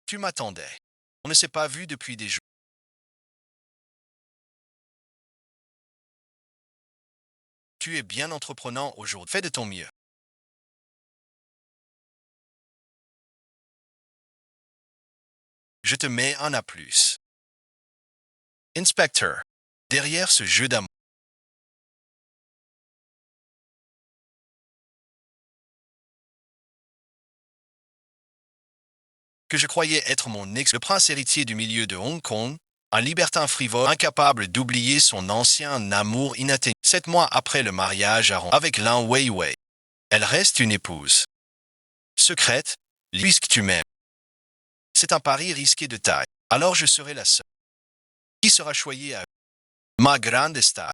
Tu m'attendais. On ne s'est pas vu depuis des jours. Tu es bien entreprenant aujourd'hui. Fais de ton mieux. Je te mets un A+. Inspecteur. Derrière ce jeu d'amour que je croyais être mon ex, le prince héritier du milieu de Hong Kong, un libertin frivole incapable d'oublier son ancien amour inatteignable. 7 mois après le mariage avec Lin Weiwei, elle reste une épouse. Secrète, puisque tu m'aimes. C'est un pari risqué de taille. Alors je serai la seule. Qui sera choyée à ma grande star?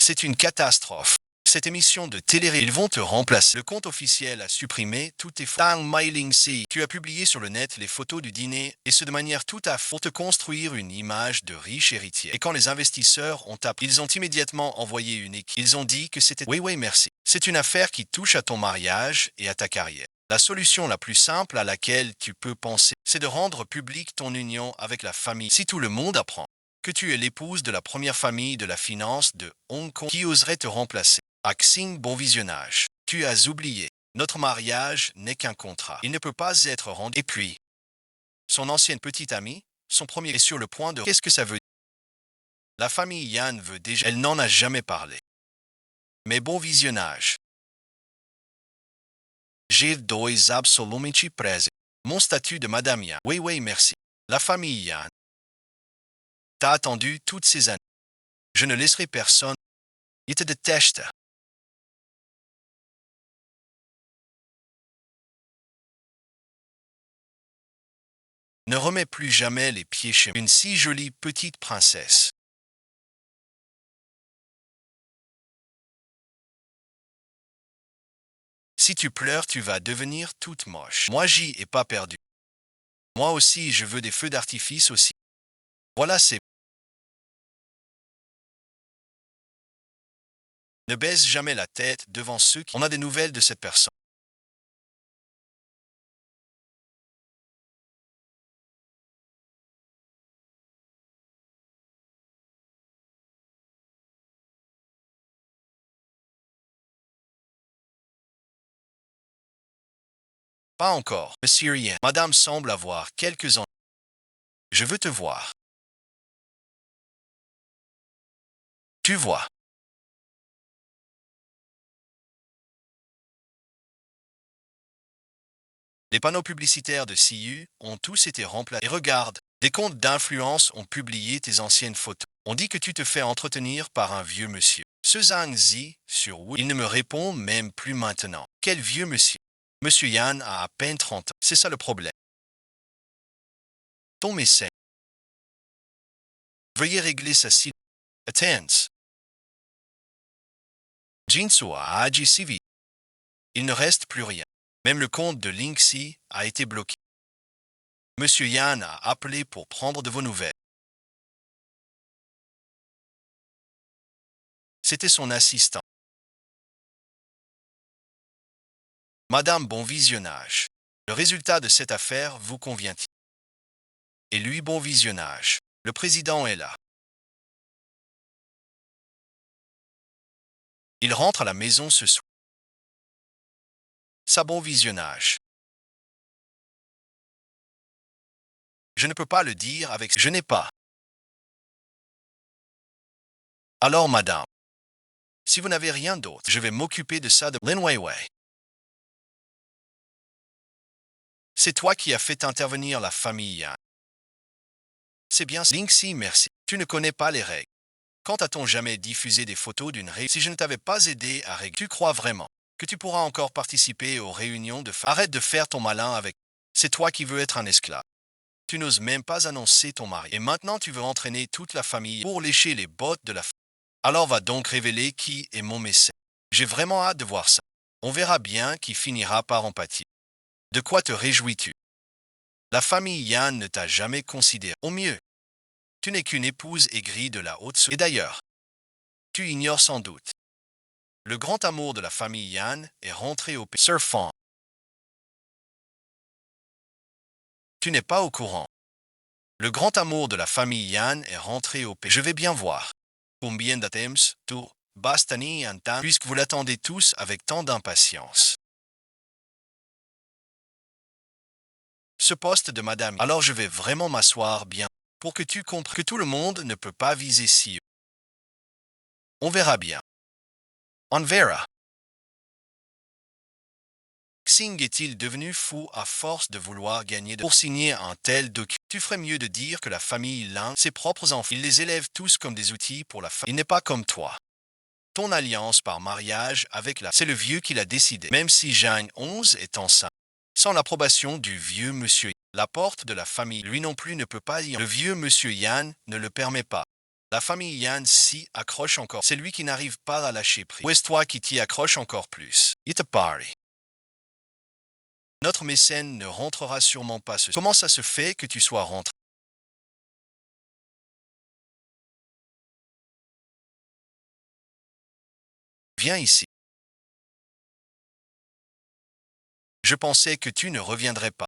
C'est une catastrophe. Cette émission de télé, ils vont te remplacer. Le compte officiel a supprimé toutes tes photos. Tang Mailing Si, tu as publié sur le net les photos du dîner, et ce de manière tout à fait pour te construire une image de riche héritier. Et quand les investisseurs ont appris, ils ont immédiatement envoyé une équipe. Ils ont dit que c'était oui, oui, merci. C'est une affaire qui touche à ton mariage et à ta carrière. La solution la plus simple à laquelle tu peux penser, c'est de rendre publique ton union avec la famille. Si tout le monde apprend que tu es l'épouse de la première famille de la finance de Hong Kong, qui oserait te remplacer? Axing, bon visionnage. Tu as oublié. Notre mariage n'est qu'un contrat. Il ne peut pas être rendu. Et puis, son ancienne petite amie, son premier est sur le point de... Qu'est-ce que ça veut dire? La famille Yan veut déjà... Elle n'en a jamais parlé. Mais bon visionnage. J'ai dois absolument prese. Mon statut de Madame Yan. Oui, oui, merci. La famille Yan t'a attendu toutes ces années. Je ne laisserai personne. Il te déteste. Ne remets plus jamais les pieds chez une si jolie petite princesse. Si tu pleures, tu vas devenir toute moche. Moi, j'y ai pas perdu. Moi aussi, je veux des feux d'artifice aussi. Voilà, c'est... Ne baisse jamais la tête devant ceux qui... On a des nouvelles de cette personne. Pas encore, monsieur Rien. Madame semble avoir quelques ans. Je veux te voir. Tu vois. Les panneaux publicitaires de CU ont tous été remplacés. Et regarde, des comptes d'influence ont publié tes anciennes photos. On dit que tu te fais entretenir par un vieux monsieur. Ce Zhang Zi sur Wu, il ne me répond même plus maintenant. Quel vieux monsieur? Monsieur Yan a à peine 30 ans. C'est ça le problème. Ton mécène. Veuillez régler sa situation. Attends. Jinsu a agi si vite. Il ne reste plus rien. Même le compte de Linksy a été bloqué. Monsieur Yan a appelé pour prendre de vos nouvelles. C'était son assistant. Madame, bon visionnage. Le résultat de cette affaire vous convient-il? Et lui, bon visionnage. Le président est là. Il rentre à la maison ce soir. Ça, bon visionnage. Je ne peux pas le dire avec... Je n'ai pas. Alors, madame, si vous n'avez rien d'autre, je vais m'occuper de ça de Lin Weiwei. C'est toi qui as fait intervenir la famille Yan. C'est bien, Linksy, merci. Tu ne connais pas les règles. Quand a-t-on jamais diffusé des photos d'une réunion? Si je ne t'avais pas aidé à régler, tu crois vraiment que tu pourras encore participer aux réunions de femmes? Arrête de faire ton malin avec... C'est toi qui veux être un esclave. Tu n'oses même pas annoncer ton mari. Et maintenant tu veux entraîner toute la famille pour lécher les bottes de la famille. Alors va donc révéler qui est mon mécène. J'ai vraiment hâte de voir ça. On verra bien qui finira par empathie. De quoi te réjouis-tu? La famille Yan ne t'a jamais considéré. Au mieux, tu n'es qu'une épouse aigrie de la haute société. Et d'ailleurs, tu ignores sans doute. Le grand amour de la famille Yan est rentré au pays. Sir Fang. Tu n'es pas au courant. Le grand amour de la famille Yan est rentré au pays. Je vais bien voir. Combien de temps, tu, Bastani un temps, puisque vous l'attendez tous avec tant d'impatience. Ce poste de madame. Alors je vais vraiment m'asseoir bien pour que tu comprennes que tout le monde ne peut pas viser si haut. On verra bien. On verra. Xing est-il devenu fou à force de vouloir gagner pour signer un tel document? Tu ferais mieux de dire que la famille Lin, ses propres enfants, il les élève tous comme des outils pour la famille. Il n'est pas comme toi. Ton alliance par mariage avec c'est le vieux qui l'a décidé, même si Jeanne 11 est enceinte. Sans l'approbation du vieux monsieur, la porte de la famille, lui non plus ne peut pas y. Le vieux monsieur Yan ne le permet pas. La famille Yan s'y accroche encore. C'est lui qui n'arrive pas à lâcher prise. Ou est-ce toi qui t'y accroche encore plus? Il te parle. Notre mécène ne rentrera sûrement pas ce. Comment ça se fait que tu sois rentré? Viens ici. Je pensais que tu ne reviendrais pas.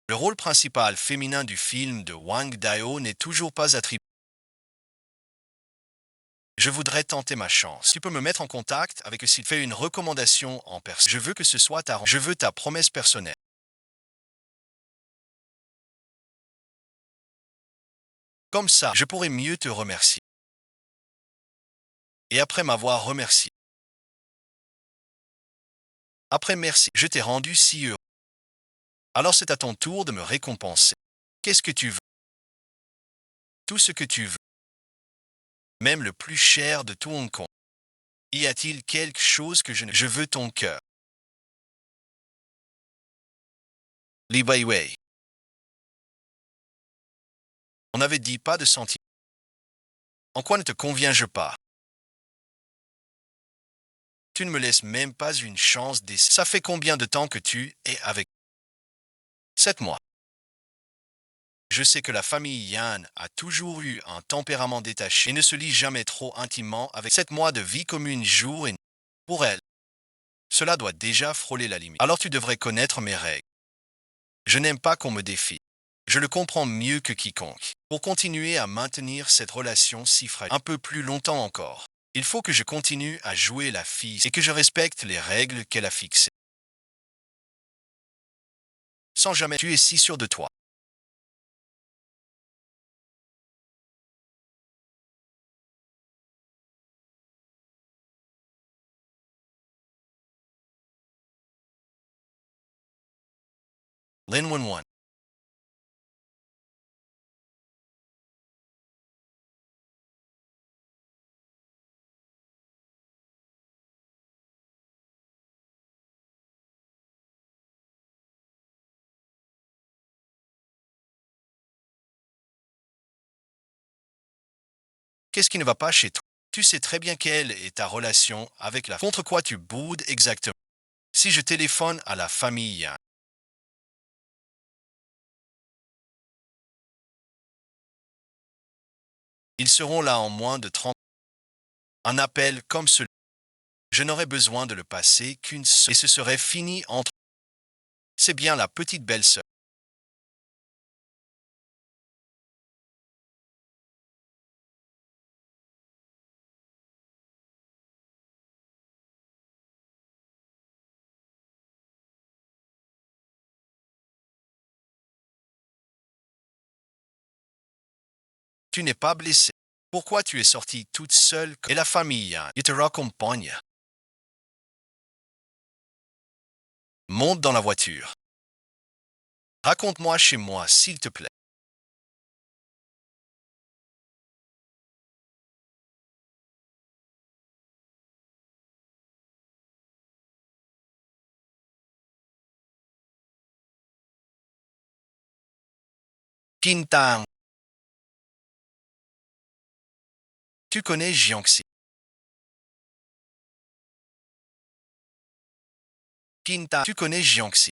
Le rôle principal féminin du film de Wang Dao n'est toujours pas attribué. Je voudrais tenter ma chance. Tu peux me mettre en contact avec s'il fait une recommandation en personne. Je veux que ce soit ta. Je veux ta promesse personnelle. Comme ça, je pourrai mieux te remercier. Et après m'avoir remercié. Après merci, je t'ai rendu si heureux. Alors c'est à ton tour de me récompenser. Qu'est-ce que tu veux? Tout ce que tu veux. Même le plus cher de tout Hong Kong. Y a-t-il quelque chose que je ne... Je veux ton cœur. Li Weiwei. On n'avait dit pas de sentiments. En quoi ne te conviens-je pas? Tu ne me laisses même pas une chance d'essayer. Ça fait combien de temps que tu es avec? 7 mois. Je sais que la famille Yan a toujours eu un tempérament détaché et ne se lie jamais trop intimement avec 7 mois de vie commune jour et nuit. Pour elle, cela doit déjà frôler la limite. Alors tu devrais connaître mes règles. Je n'aime pas qu'on me défie. Je le comprends mieux que quiconque. Pour continuer à maintenir cette relation si fragile un peu plus longtemps encore, il faut que je continue à jouer la fille et que je respecte les règles qu'elle a fixées. Sans jamais tu es si sûr de toi. Lin Wen. Qu'est-ce qui ne va pas chez toi? Tu sais très bien quelle est ta relation avec la... Contre quoi tu boudes exactement? Si je téléphone à la famille Yan, ils seront là en moins de 30. Un appel comme celui, je n'aurais besoin de le passer qu'une seule et ce serait fini entre. C'est bien la petite belle-sœur. Tu n'es pas blessée. Pourquoi tu es sortie toute seule et la famille Yan, il te raccompagne? Monte dans la voiture. Raconte-moi chez moi, s'il te plaît. Quintang, tu connais Jiangxi. Quintang, tu connais Jiangxi.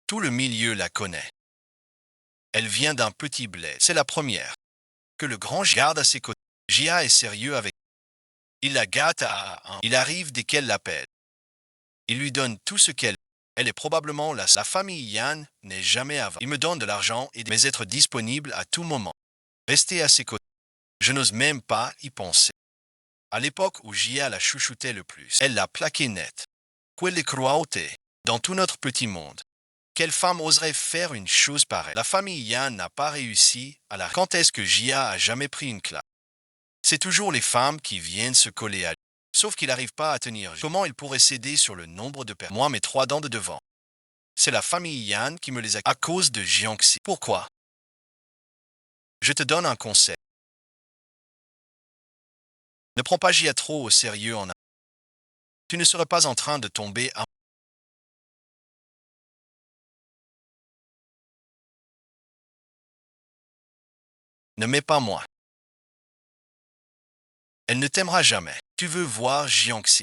Tout le milieu la connaît. Elle vient d'un petit bled. C'est la première. Que le grand garde à ses côtés. Jia est sérieux avec. Il la gâte à un. Il arrive dès qu'elle l'appelle. Il lui donne tout ce qu'elle. Elle est probablement la famille Yan n'est jamais avant. Il me donne de l'argent et mais être disponible à tout moment. Rester à ses côtés. Je n'ose même pas y penser. À l'époque où Jia la chouchoutait le plus, elle l'a plaqué net. Quelle cruauté dans tout notre petit monde. Quelle femme oserait faire une chose pareille? La famille Yan n'a pas réussi à la... Quand est-ce que Jia a jamais pris une claque? C'est toujours les femmes qui viennent se coller à lui. Sauf qu'il n'arrive pas à tenir. Comment il pourrait céder sur le nombre de personnes? Moi, mes 3 dents de devant. C'est la famille Yan qui me les a à cause de Jiangxi. Pourquoi? Je te donne un conseil. Ne prends pas Jia trop au sérieux en... Tu ne serais pas en train de tomber à... Ne mets pas moi. Elle ne t'aimera jamais. Tu veux voir Jiangxi.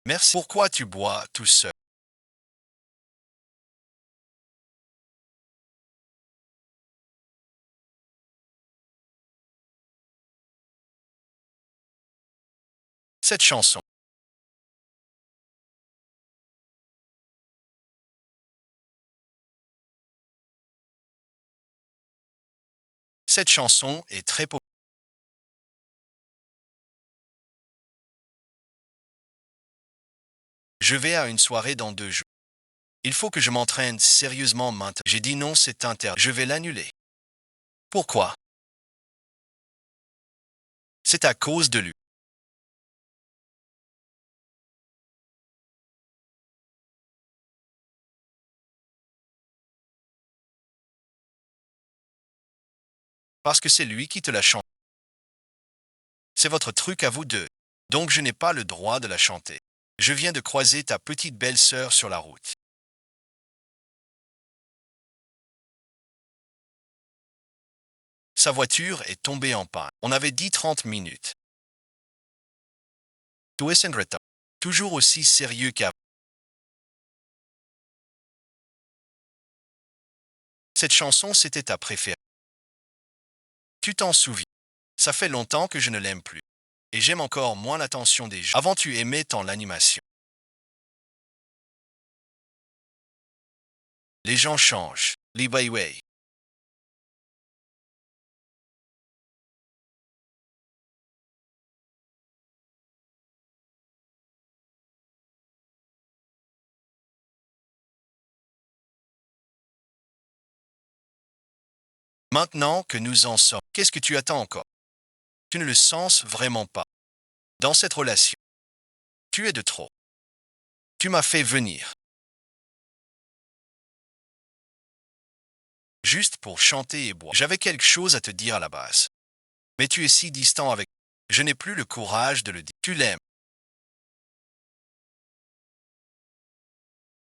Merci. Pourquoi tu bois tout seul? Cette chanson. Cette chanson est très populaire. Je vais à une soirée dans 2 jours. Il faut que je m'entraîne sérieusement maintenant. J'ai dit non, c'est interdit. Je vais l'annuler. Pourquoi? C'est à cause de lui. Parce que c'est lui qui te la chante. C'est votre truc à vous deux. Donc je n'ai pas le droit de la chanter. Je viens de croiser ta petite belle-sœur sur la route. Sa voiture est tombée en panne. On avait dit 30 minutes. Tu es en retard. Toujours aussi sérieux qu'avant. Cette chanson, c'était ta préférée. Tu t'en souviens. Ça fait longtemps que je ne l'aime plus. Et j'aime encore moins l'attention des gens. Avant, tu aimais tant l'animation. Les gens changent. Li Weiwei. Maintenant que nous en sommes, qu'est-ce que tu attends encore? Tu ne le sens vraiment pas. Dans cette relation, tu es de trop. Tu m'as fait venir. Juste pour chanter et boire. J'avais quelque chose à te dire à la base. Mais tu es si distant avec... Je n'ai plus le courage de le dire. Tu l'aimes.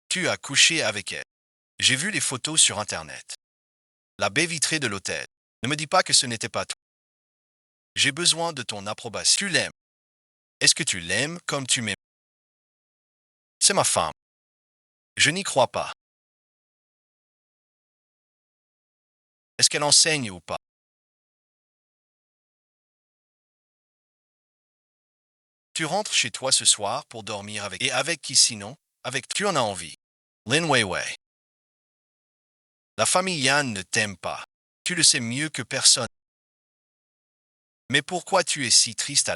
Tu as couché avec elle. J'ai vu les photos sur Internet. La baie vitrée de l'hôtel. Ne me dis pas que ce n'était pas toi. J'ai besoin de ton approbation. Tu l'aimes. Est-ce que tu l'aimes comme tu m'aimes? C'est ma femme. Je n'y crois pas. Est-ce qu'elle enseigne ou pas? Tu rentres chez toi ce soir pour dormir avec... Et avec qui sinon? Avec... Tu en as envie. Lin Weiwei. La famille Yan ne t'aime pas. Tu le sais mieux que personne. Mais pourquoi tu es si triste à...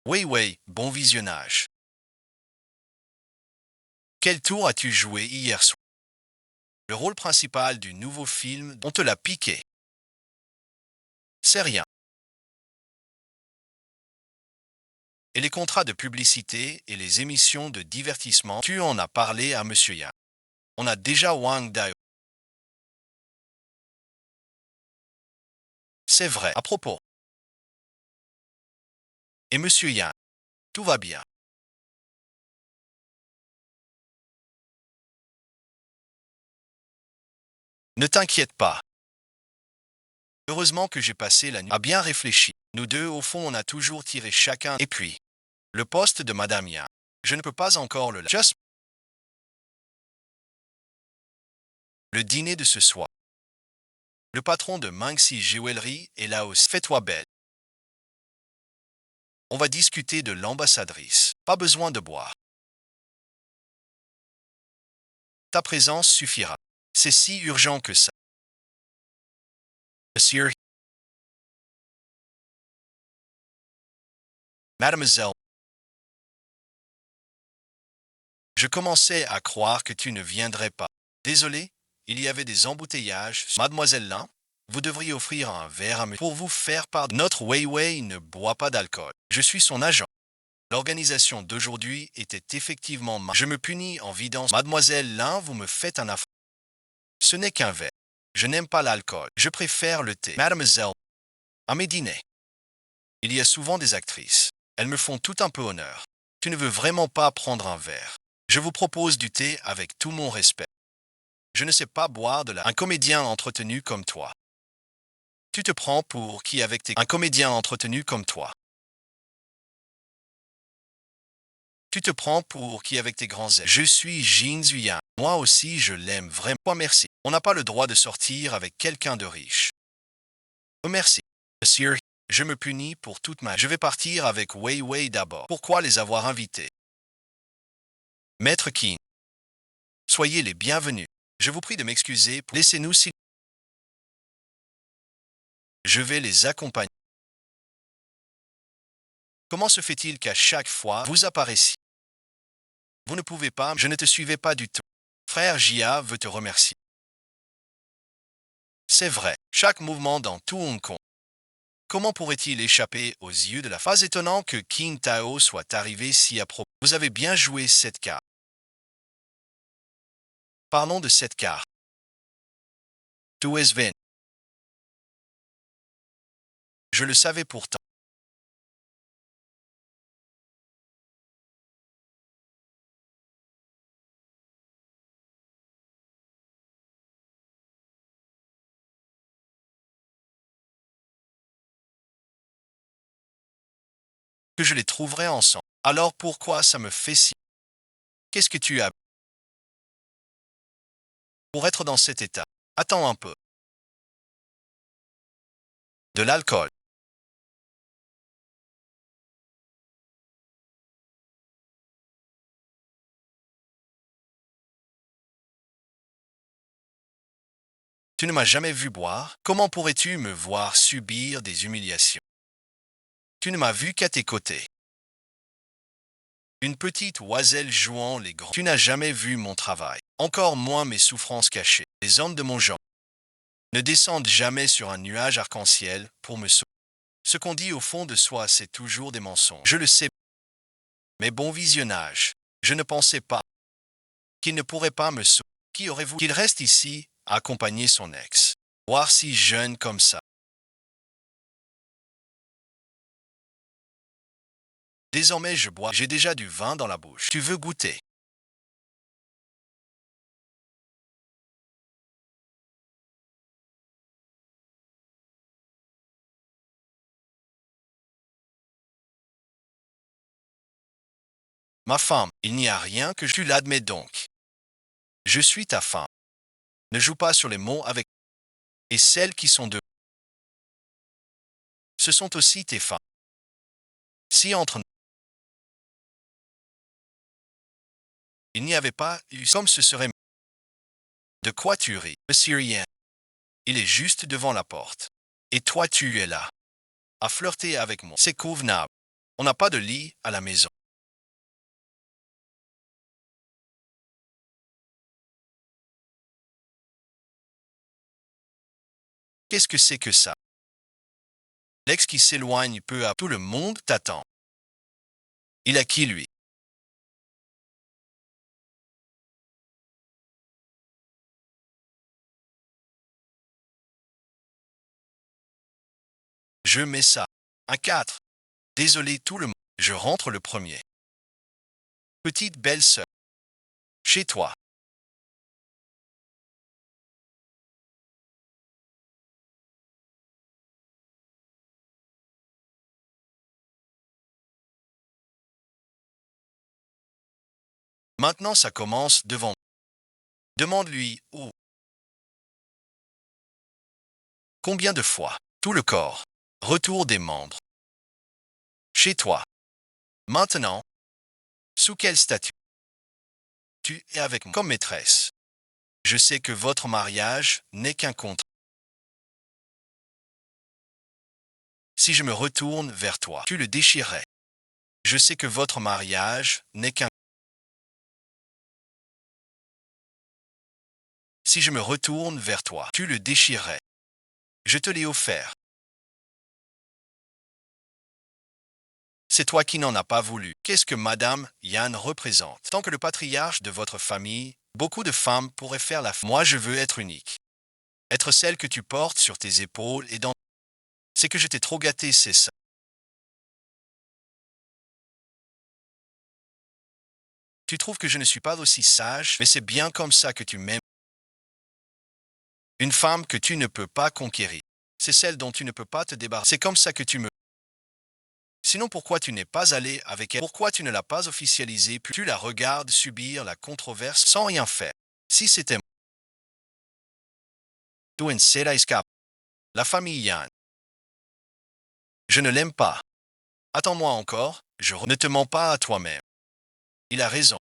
Weiwei, bon visionnage. Quel tour as-tu joué hier soir? Le rôle principal du nouveau film, on te l'a piqué. C'est rien. Et les contrats de publicité et les émissions de divertissement, tu en as parlé à Monsieur Yan. On a déjà Wang Dao. C'est vrai. À propos. Et Monsieur Yan. Tout va bien. Ne t'inquiète pas. Heureusement que j'ai passé la nuit à bien réfléchir. Nous deux, au fond, on a toujours tiré chacun. Et puis, le poste de Madame Yan. Je ne peux pas encore le... Just Le dîner de ce soir. Le patron de Manxi Jewelry est là aussi. Fais-toi belle. On va discuter de l'ambassadrice. Pas besoin de boire. Ta présence suffira. C'est si urgent que ça. Monsieur, mademoiselle, je commençais à croire que tu ne viendrais pas. Désolé, il y avait des embouteillages. Mademoiselle Lin, vous devriez offrir un verre à monsieur pour vous faire part. Notre Weiwei ne boit pas d'alcool. Je suis son agent. L'organisation d'aujourd'hui était effectivement Je me punis en vidant. Mademoiselle Lin, vous me faites un affront. Ce n'est qu'un verre. Je n'aime pas l'alcool. Je préfère le thé. Mademoiselle, à mes dîners, il y a souvent des actrices. Elles me font tout un peu honneur. Tu ne veux vraiment pas prendre un verre. Je vous propose du thé avec tout mon respect. Je ne sais pas boire de la... Un comédien entretenu comme toi. Tu te prends pour qui avec tes... Un comédien entretenu comme toi. Tu te prends pour qui avec tes grands ailes. Je suis Jin Zuyan. Moi aussi, je l'aime vraiment. Oh, merci. On n'a pas le droit de sortir avec quelqu'un de riche. Oh, merci. Monsieur, je me punis pour toute ma... Je vais partir avec Wei Wei d'abord. Pourquoi les avoir invités? Maître Qin, soyez les bienvenus. Je vous prie de m'excuser. Laissez-nous si... Je vais les accompagner. Comment se fait-il qu'à chaque fois, vous apparaissiez? Vous ne pouvez pas, je ne te suivais pas du tout. Frère Jia veut te remercier. C'est vrai, chaque mouvement dans tout Hong Kong. Comment pourrait-il échapper aux yeux de la phase étonnant que Qin Tao soit arrivé si à propos? Vous avez bien joué cette carte. Parlons de cette carte. Tu es Vin. Je le savais pourtant. Que je les trouverai ensemble. Alors pourquoi ça me fait si? Qu'est-ce que tu as pour être dans cet état? Attends un peu. De l'alcool. Tu ne m'as jamais vu boire. Comment pourrais-tu me voir subir des humiliations? Tu ne m'as vu qu'à tes côtés. Une petite oiselle jouant les grands. Tu n'as jamais vu mon travail. Encore moins mes souffrances cachées. Les hommes de mon genre ne descendent jamais sur un nuage arc-en-ciel pour me sauver. Ce qu'on dit au fond de soi, c'est toujours des mensonges. Je le sais. Mais bon visionnage. Je ne pensais pas qu'il ne pourrait pas me sauver. Qui aurait voulu qu'il reste ici, accompagner son ex? Voir si jeune comme ça. Désormais je bois. J'ai déjà du vin dans la bouche. Tu veux goûter? Ma femme, il n'y a rien que tu l'admets donc. Je suis ta femme. Ne joue pas sur les mots avec... Et celles qui sont de... Ce sont aussi tes femmes. Si entre nous, il n'y avait pas eu comme ce serait... De quoi tu ris? Monsieur Rien. Il est juste devant la porte. Et toi tu es là. À flirter avec moi. C'est convenable. On n'a pas de lit à la maison. Qu'est-ce que c'est que ça? L'ex qui s'éloigne peu à peu. Tout le monde t'attend. Il a qui lui? Je mets ça. Un 4. Désolé tout le monde. Je rentre le premier. Petite belle-sœur. Chez toi. Maintenant ça commence devant. Demande-lui où. Combien de fois? Tout le corps. Retour des membres. Chez toi. Maintenant. Sous quel statut? Tu es avec moi comme maîtresse. Je sais que votre mariage n'est qu'un contrat. Si je me retourne vers toi, tu le déchirerais. Je sais que votre mariage n'est qu'un... Si je me retourne vers toi, tu le déchirerais. Je te l'ai offert. C'est toi qui n'en as pas voulu. Qu'est-ce que Madame Yann représente? Tant que le patriarche de votre famille, beaucoup de femmes pourraient faire la... Moi, je veux être unique. Être celle que tu portes sur tes épaules et dans... C'est que je t'ai trop gâté, c'est ça. Tu trouves que je ne suis pas aussi sage, mais c'est bien comme ça que tu m'aimes. Une femme que tu ne peux pas conquérir. C'est celle dont tu ne peux pas te débarrasser. C'est comme ça que tu me... Sinon, pourquoi tu n'es pas allé avec elle? Pourquoi tu ne l'as pas officialisée puis tu la regardes subir la controverse sans rien faire? Si c'était tu en serais escapé. La famille Yann. Je ne l'aime pas. Attends-moi encore, ne te mens pas à toi-même. Il a raison.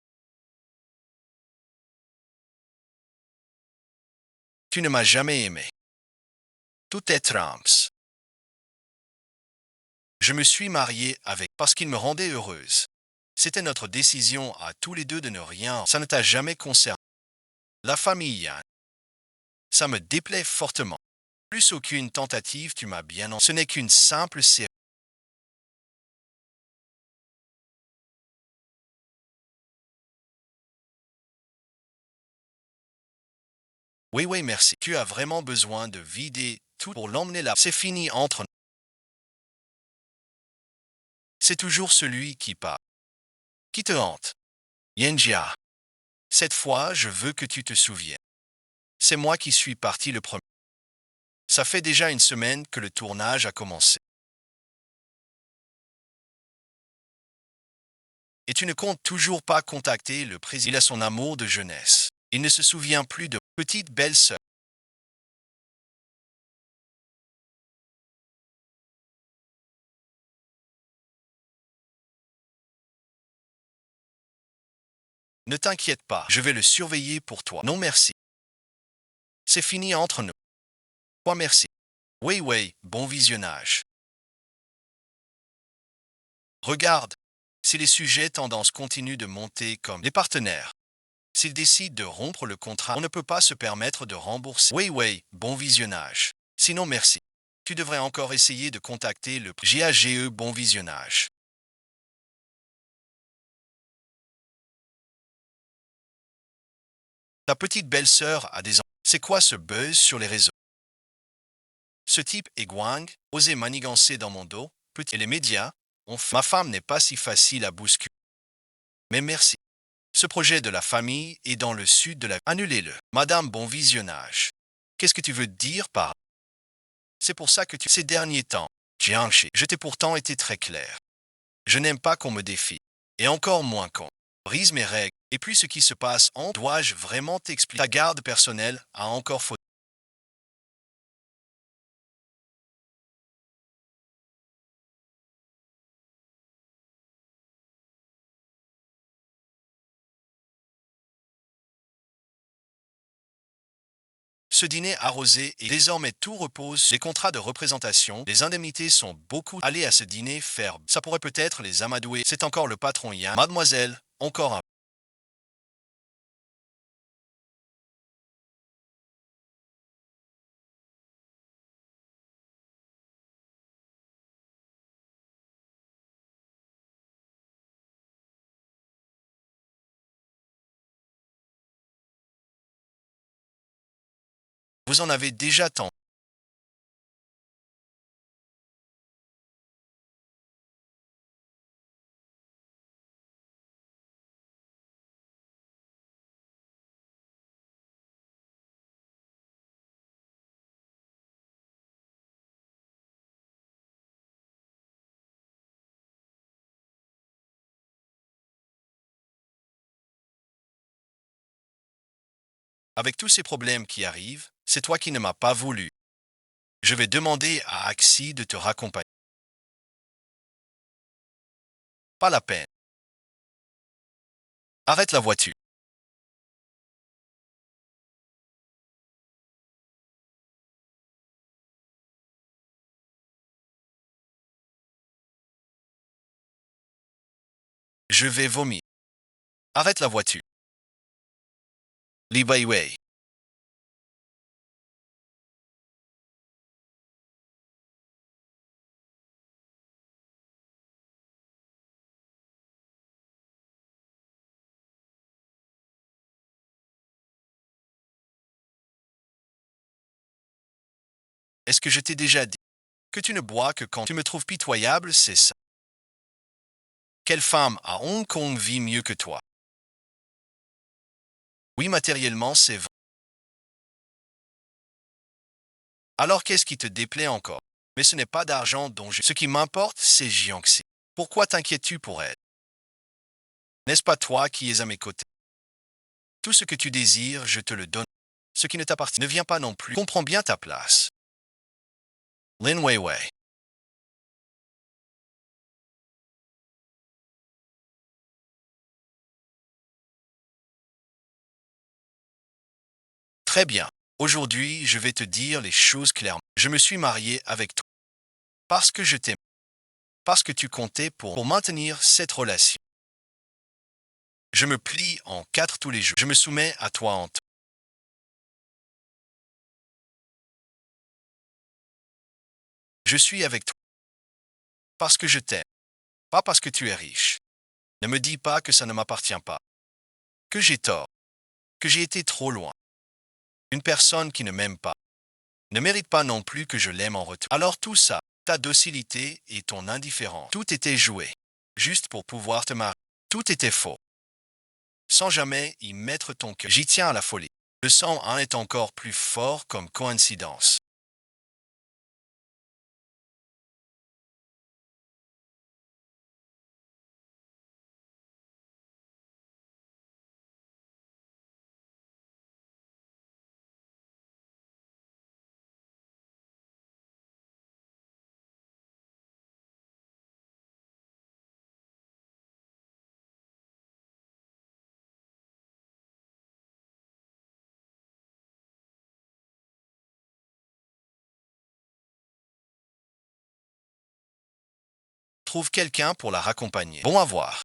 Tu ne m'as jamais aimé. Tout est trams. Je me suis marié avec parce qu'il me rendait heureuse. C'était notre décision à tous les deux de ne rien. Ça ne t'a jamais concerné. La famille Yann. Ça me déplaît fortement. Plus aucune tentative, tu m'as bien... Ce n'est qu'une simple série. Oui, oui, merci. Tu as vraiment besoin de vider tout pour l'emmener là. C'est fini entre nous. C'est toujours celui qui part. Qui te hante. Yenjia. Cette fois, je veux que tu te souviennes. C'est moi qui suis parti le premier. Ça fait déjà une semaine que le tournage a commencé. Et tu ne comptes toujours pas contacter le président. Il a son amour de jeunesse. Il ne se souvient plus de petite belle-sœur. Ne t'inquiète pas, je vais le surveiller pour toi. Non merci. C'est fini entre nous. Toi merci. Oui, oui, bon visionnage. Regarde. Si les sujets tendances continuent de monter comme les partenaires, s'ils décident de rompre le contrat, on ne peut pas se permettre de rembourser. Oui, oui, bon visionnage. Sinon, merci. Tu devrais encore essayer de contacter le GAGE. Bon visionnage. Ta petite belle-sœur a des... C'est quoi ce buzz sur les réseaux? Ce type est Guang, osé manigancer dans mon dos, et les médias, ma femme n'est pas si facile à bousculer. Mais merci. Ce projet de la famille est dans le sud de la... Annulez-le. Madame, bon visionnage. Qu'est-ce que tu veux dire par... C'est pour ça que tu... Ces derniers temps, Jiangshi, je t'ai pourtant été très clair. Je n'aime pas qu'on me défie. Et encore moins qu'on brise mes règles. Et puis ce qui se passe en... Dois-je vraiment t'expliquer? Ta garde personnelle a encore faute. Ce dîner arrosé et désormais tout repose. Les contrats de représentation, les indemnités sont beaucoup. Aller à ce dîner faire. Ça pourrait peut-être les amadouer. C'est encore le patron Yann. Mademoiselle, encore un. Vous en avez déjà tant. Avec tous ces problèmes qui arrivent, c'est toi qui ne m'as pas voulu. Je vais demander à Axi de te raccompagner. Pas la peine. Arrête la voiture. Je vais vomir. Arrête la voiture. Li Weiwei. Est-ce que je t'ai déjà dit que tu ne bois que quand tu me trouves pitoyable, c'est ça? Quelle femme à Hong Kong vit mieux que toi? Oui, matériellement, c'est vrai. Alors qu'est-ce qui te déplaît encore? Mais ce n'est pas d'argent dont je... Ce qui m'importe, c'est Jiangxi. Pourquoi t'inquiètes-tu pour elle? N'est-ce pas toi qui es à mes côtés? Tout ce que tu désires, je te le donne. Ce qui ne t'appartient ne vient pas non plus. Comprends bien ta place. Lin Weiwei. Très bien. Aujourd'hui, je vais te dire les choses clairement. Je me suis marié avec toi parce que je t'aime, parce que tu comptais pour maintenir cette relation. Je me plie en quatre tous les jours. Je me soumets à toi en tout. Je suis avec toi parce que je t'aime, pas parce que tu es riche. Ne me dis pas que ça ne m'appartient pas, que j'ai tort, que j'ai été trop loin. Une personne qui ne m'aime pas ne mérite pas non plus que je l'aime en retour. Alors tout ça, ta docilité et ton indifférence, tout était joué, juste pour pouvoir te marier. Tout était faux, sans jamais y mettre ton cœur. J'y tiens à la folie. Le 101 est encore plus fort comme coïncidence. Trouve quelqu'un pour la raccompagner. Bon à voir.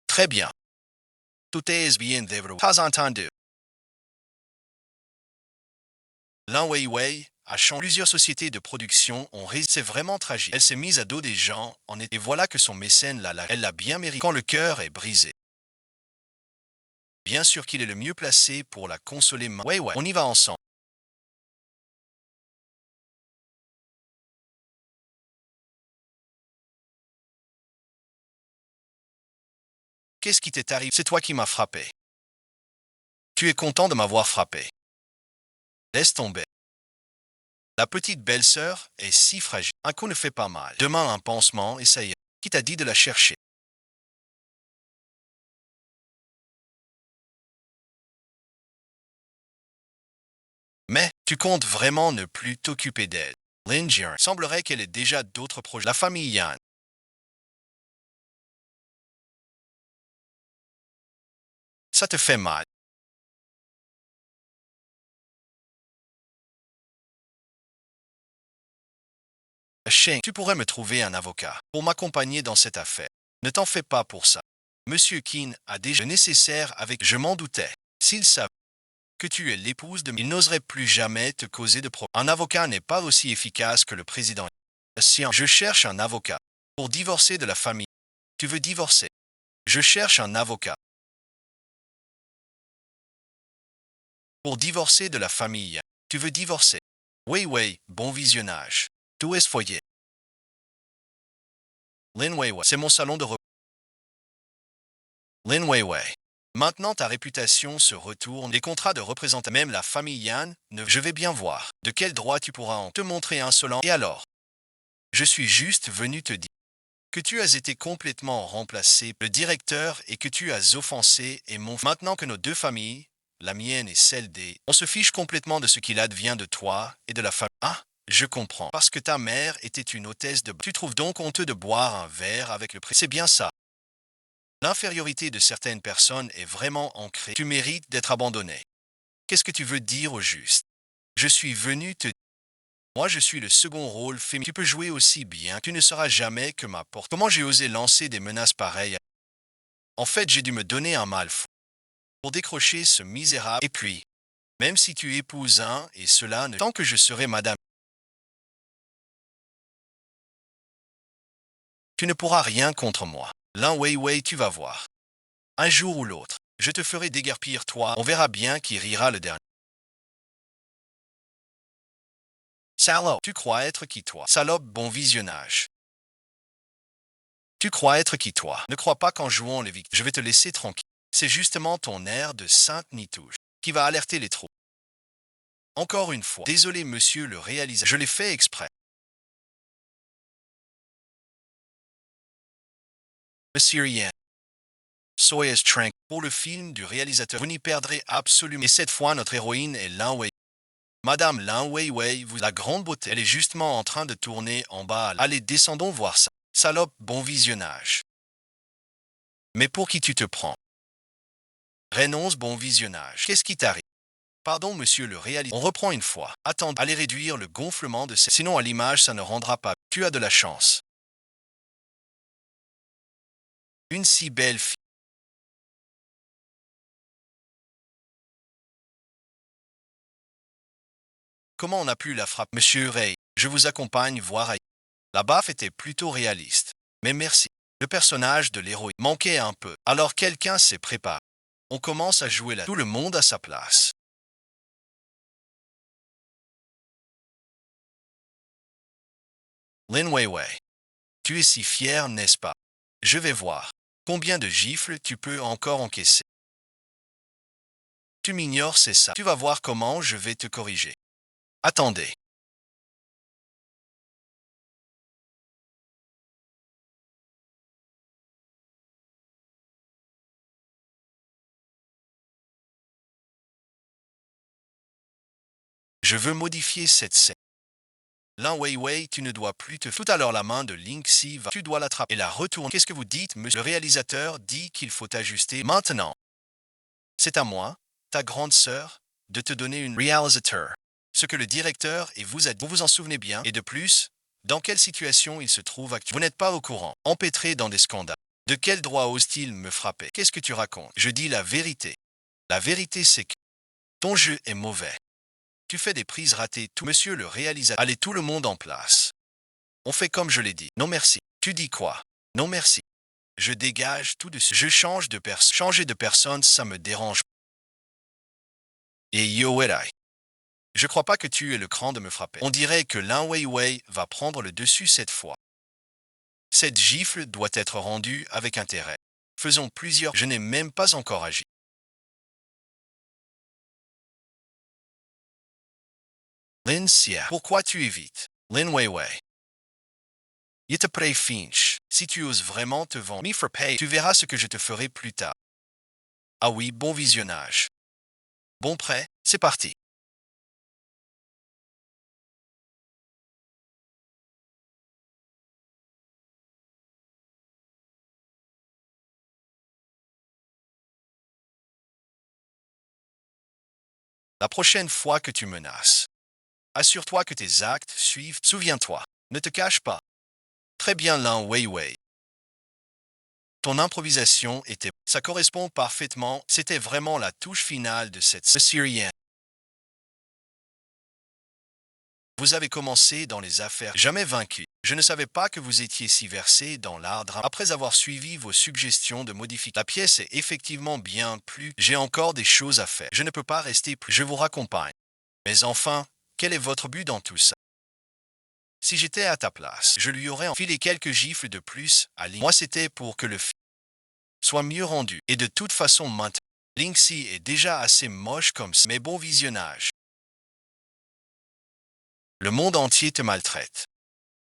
Très bien. Tout est bien développé. Pas entendu. Lin Weiwei a changé. Plusieurs sociétés de production ont résisté. C'est vraiment tragique. Elle s'est mise à dos des gens et voilà que son mécène elle l'a bien mérité. Quand le cœur est brisé, bien sûr qu'il est le mieux placé pour la consoler. Weiwei, on y va ensemble. Qu'est-ce qui t'est arrivé? C'est toi qui m'as frappé. Tu es content de m'avoir frappé. Laisse tomber. La petite belle-sœur est si fragile. Un coup ne fait pas mal. Demain, un pansement et ça ira. Qui t'a dit de la chercher? Mais tu comptes vraiment ne plus t'occuper d'elle. Lin Jian semblerait qu'elle ait déjà d'autres projets. La famille Yan. Ça te fait mal. Shane, tu pourrais me trouver un avocat pour m'accompagner dans cette affaire. Ne t'en fais pas pour ça. Monsieur Keane a déjà le nécessaire avec... Je m'en doutais. S'il savait que tu es l'épouse de... Il n'oserait plus jamais te causer de problème. Un avocat n'est pas aussi efficace que le président. Si je cherche un avocat pour divorcer de la famille. Tu veux divorcer? Je cherche un avocat pour divorcer de la famille. Tu veux divorcer? Oui, oui, bon visionnage. Tout est ce foyer. Lin Weiwei, c'est mon salon de repos. Lin Weiwei. Maintenant ta réputation se retourne. Les contrats de représentation, même la famille Yan, je vais bien voir. De quel droit tu pourras en te montrer insolent? Et alors? Je suis juste venu te dire que tu as été complètement remplacé, le directeur, et que tu as offensé et mon... Maintenant que nos deux familles, la mienne et celle des... On se fiche complètement de ce qu'il advient de toi et de la famille. Ah, je comprends. Parce que ta mère était une hôtesse de... Tu trouves donc honteux de boire un verre avec le prix. C'est bien ça. L'infériorité de certaines personnes est vraiment ancrée. Tu mérites d'être abandonné. Qu'est-ce que tu veux dire au juste? Je suis venu te... Moi, je suis le second rôle féminin. Tu peux jouer aussi bien. Tu ne seras jamais que ma porte. Comment j'ai osé lancer des menaces pareilles? En fait, j'ai dû me donner un mal fou pour décrocher ce misérable. Et puis, même si tu épouses un, et cela ne... Tant que je serai madame, tu ne pourras rien contre moi. L'un Wei, tu vas voir. Un jour ou l'autre, je te ferai déguerpir toi. On verra bien qui rira le dernier. Salope, tu crois être qui toi? Salope, bon visionnage. Tu crois être qui toi? Ne crois pas qu'en jouant les victimes, je vais te laisser tranquille. C'est justement ton air de sainte nitouche qui va alerter les troupes. Encore une fois, désolé monsieur le réalisateur, je l'ai fait exprès. Le Syrien. Soyez tranquille. Pour le film du réalisateur, vous n'y perdrez absolument. Et cette fois, notre héroïne est Lin Wei. Madame Lin Wei, vous la grande beauté. Elle est justement en train de tourner en bas. Allez, descendons voir ça. Salope, bon visionnage. Mais pour qui tu te prends? Renonce, bon visionnage. Qu'est-ce qui t'arrive? Pardon, monsieur le réalisateur. On reprend une fois. Attends, allez réduire le gonflement de ces... Sinon, à l'image, ça ne rendra pas. Tu as de la chance. Une si belle fille. Comment on a pu la frapper? Monsieur Ray, je vous accompagne voir ailleurs. La baffe était plutôt réaliste. Mais merci. Le personnage de l'héroïne manquait un peu. Alors quelqu'un s'est préparé. On commence à jouer là. Tout le monde à sa place. Lin Weiwei. Tu es si fier, n'est-ce pas? Je vais voir. Combien de gifles tu peux encore encaisser? Tu m'ignores, c'est ça. Tu vas voir comment je vais te corriger. Attendez. Je veux modifier cette scène. Lin Weiwei, tu ne dois plus te... Tout à l'heure, la main de Ling Si va... Tu dois l'attraper et la retourner. Qu'est-ce que vous dites, monsieur? Le réalisateur dit qu'il faut ajuster. Maintenant, c'est à moi, ta grande sœur, de te donner une réalisateur. Ce que le directeur et vous a dit. Vous vous en souvenez bien. Et de plus, dans quelle situation il se trouve actuellement? Vous n'êtes pas au courant. Empêtré dans des scandales. De quel droit ose-t-il me frapper? Qu'est-ce que tu racontes? Je dis la vérité. La vérité, c'est que ton jeu est mauvais. Tu fais des prises ratées. Tout monsieur le réalisateur. Allez, tout le monde en place. On fait comme je l'ai dit. Non merci. Tu dis quoi? Non merci. Je dégage tout de suite. Je change de personne. Changer de personne, ça me dérange. Et yo, Erai. Je crois pas que tu aies le cran de me frapper. On dirait que Lin Weiwei va prendre le dessus cette fois. Cette gifle doit être rendue avec intérêt. Faisons plusieurs. Je n'ai même pas encore agi. Lin Xia. Pourquoi tu évites? Lin Weiwei. Il te prêt Finch. Si tu oses vraiment te vendre, me frapper, tu verras ce que je te ferai plus tard. Ah oui, bon visionnage. Bon prêt, c'est parti. La prochaine fois que tu menaces, assure-toi que tes actes suivent. Souviens-toi, ne te cache pas. Très bien, Lin Weiwei. Ton improvisation était... Ça correspond parfaitement. C'était vraiment la touche finale de cette Syrienne. Vous avez commencé dans les affaires jamais vaincu. Je ne savais pas que vous étiez si versé dans l'art drame. Après avoir suivi vos suggestions de modification, la pièce est effectivement bien plus. J'ai encore des choses à faire. Je ne peux pas rester plus. Je vous raccompagne. Mais enfin, quel est votre but dans tout ça? Si j'étais à ta place, je lui aurais enfilé quelques gifles de plus à Ling. Moi, c'était pour que le film soit mieux rendu. Et de toute façon, maintenant, Linksy est déjà assez moche comme ça. Mais bon visionnage. Le monde entier te maltraite.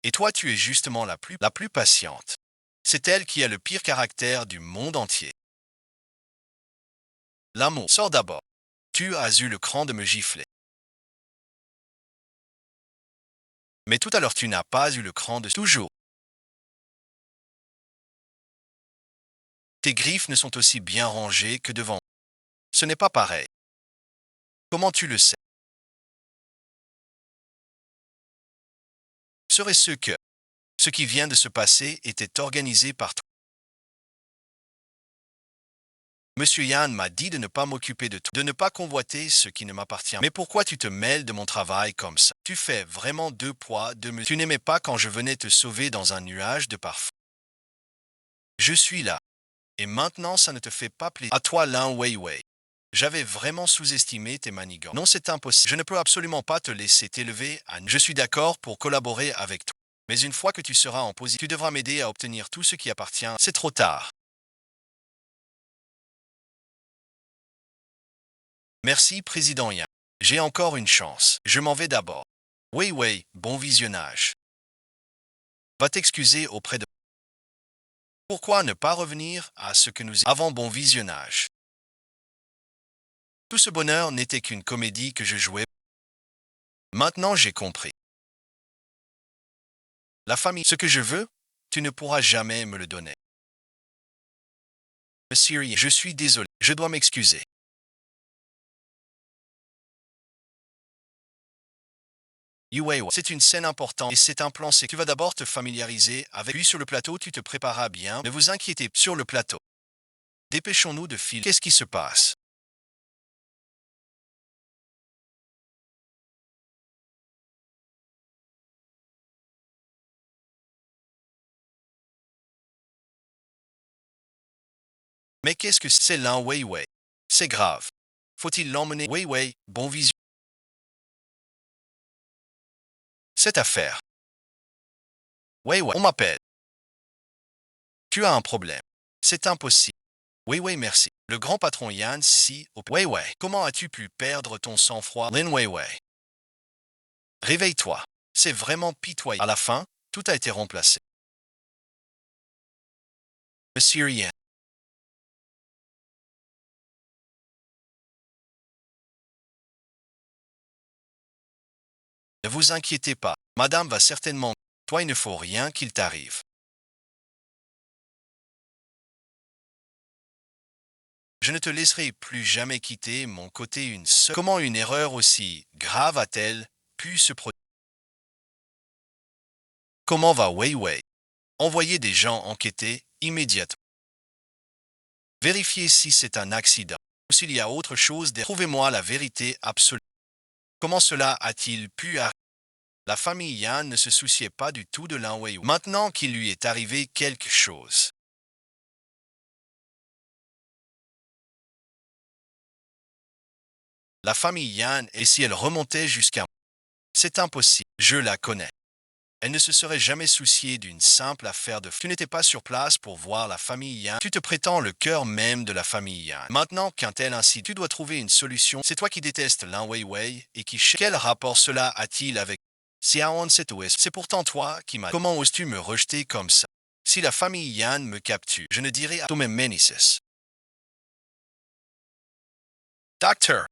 Et toi, tu es justement la plus patiente. C'est elle qui a le pire caractère du monde entier. L'amour, sors d'abord. Tu as eu le cran de me gifler. Mais tout à l'heure tu n'as pas eu le cran de toujours. Tes griffes ne sont aussi bien rangées que devant. Ce n'est pas pareil. Comment tu le sais? Serait-ce que ce qui vient de se passer était organisé par toi? Monsieur Yann m'a dit de ne pas m'occuper de toi, de ne pas convoiter ce qui ne m'appartient. Mais pourquoi tu te mêles de mon travail comme ça? Tu fais vraiment deux poids, deux mesures. Tu n'aimais pas quand je venais te sauver dans un nuage de parfum. Je suis là. Et maintenant, ça ne te fait pas plaisir. À toi, Lin Weiwei. J'avais vraiment sous-estimé tes manigances. Non, c'est impossible. Je ne peux absolument pas te laisser t'élever à... Je suis d'accord pour collaborer avec toi. Mais une fois que tu seras en position, tu devras m'aider à obtenir tout ce qui appartient. C'est trop tard. Merci, Président Yan. J'ai encore une chance. Je m'en vais d'abord. Weiwei, bon visionnage. Va t'excuser auprès de... Pourquoi ne pas revenir à ce que nous... Avant bon visionnage. Tout ce bonheur n'était qu'une comédie que je jouais. Maintenant j'ai compris. La famille, ce que je veux, tu ne pourras jamais me le donner. Siri, je suis désolé, je dois m'excuser. Yuei, c'est une scène importante et c'est un plan, c'est que tu vas d'abord te familiariser avec lui sur le plateau, tu te préparas bien. Ne vous inquiétez pas sur le plateau. Dépêchons-nous de filer. Qu'est-ce qui se passe? Mais qu'est-ce que c'est l'un Weiwei? C'est grave. Faut-il l'emmener? Weiwei, bon vision. Cette affaire. Weiwei, on m'appelle. Tu as un problème. C'est impossible. Weiwei, merci. Le grand patron Yan si... Weiwei, comment as-tu pu perdre ton sang-froid? Lin Weiwei. Réveille-toi. C'est vraiment pitoyable. À la fin, tout a été remplacé. Monsieur Yan. Ne vous inquiétez pas. Madame va certainement... Toi, il ne faut rien qu'il t'arrive. Je ne te laisserai plus jamais quitter mon côté une seule. Comment une erreur aussi grave a-t-elle pu se produire? Comment va Weiwei? Envoyer des gens enquêter immédiatement. Vérifiez si c'est un accident ou s'il y a autre chose. Trouvez-moi la vérité absolue. Comment cela a-t-il pu arriver? La famille Yan ne se souciait pas du tout de Lin Weiwei. Maintenant qu'il lui est arrivé quelque chose. La famille Yan, et si elle remontait jusqu'à moi? C'est impossible, je la connais. Elle ne se serait jamais souciée d'une simple affaire de... Tu n'étais pas sur place pour voir la famille Yan. Tu te prétends le cœur même de la famille Yan. Maintenant qu'un tel ainsi, tu dois trouver une solution. C'est toi qui détestes Lin Weiwei et qui... Quel rapport cela a-t-il avec... Xiaoan Setouest? C'est pourtant toi qui m'as... Comment oses-tu me rejeter comme ça? Si la famille Yan me capture, je ne dirai à Tomem Menisis. Docteur,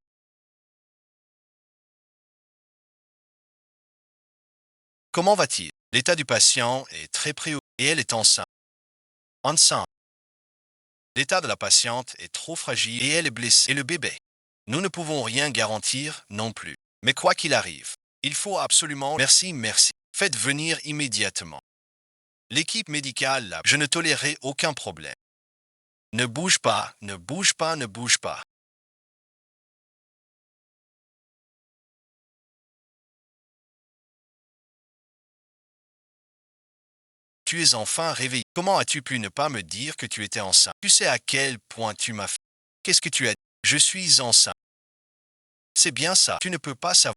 comment va-t-il? L'état du patient est très préoccupant et elle est enceinte. Enceinte. L'état de la patiente est trop fragile et elle est blessée. Et le bébé? Nous ne pouvons rien garantir non plus. Mais quoi qu'il arrive, il faut absolument... Merci, merci. Faites venir immédiatement. L'équipe médicale, là, je ne tolérerai aucun problème. Ne bouge pas, ne bouge pas, ne bouge pas. Tu es enfin réveillé. Comment as-tu pu ne pas me dire que tu étais enceinte? Tu sais à quel point tu m'as fait. Qu'est-ce que tu as dit? Je suis enceinte. C'est bien ça. Tu ne peux pas savoir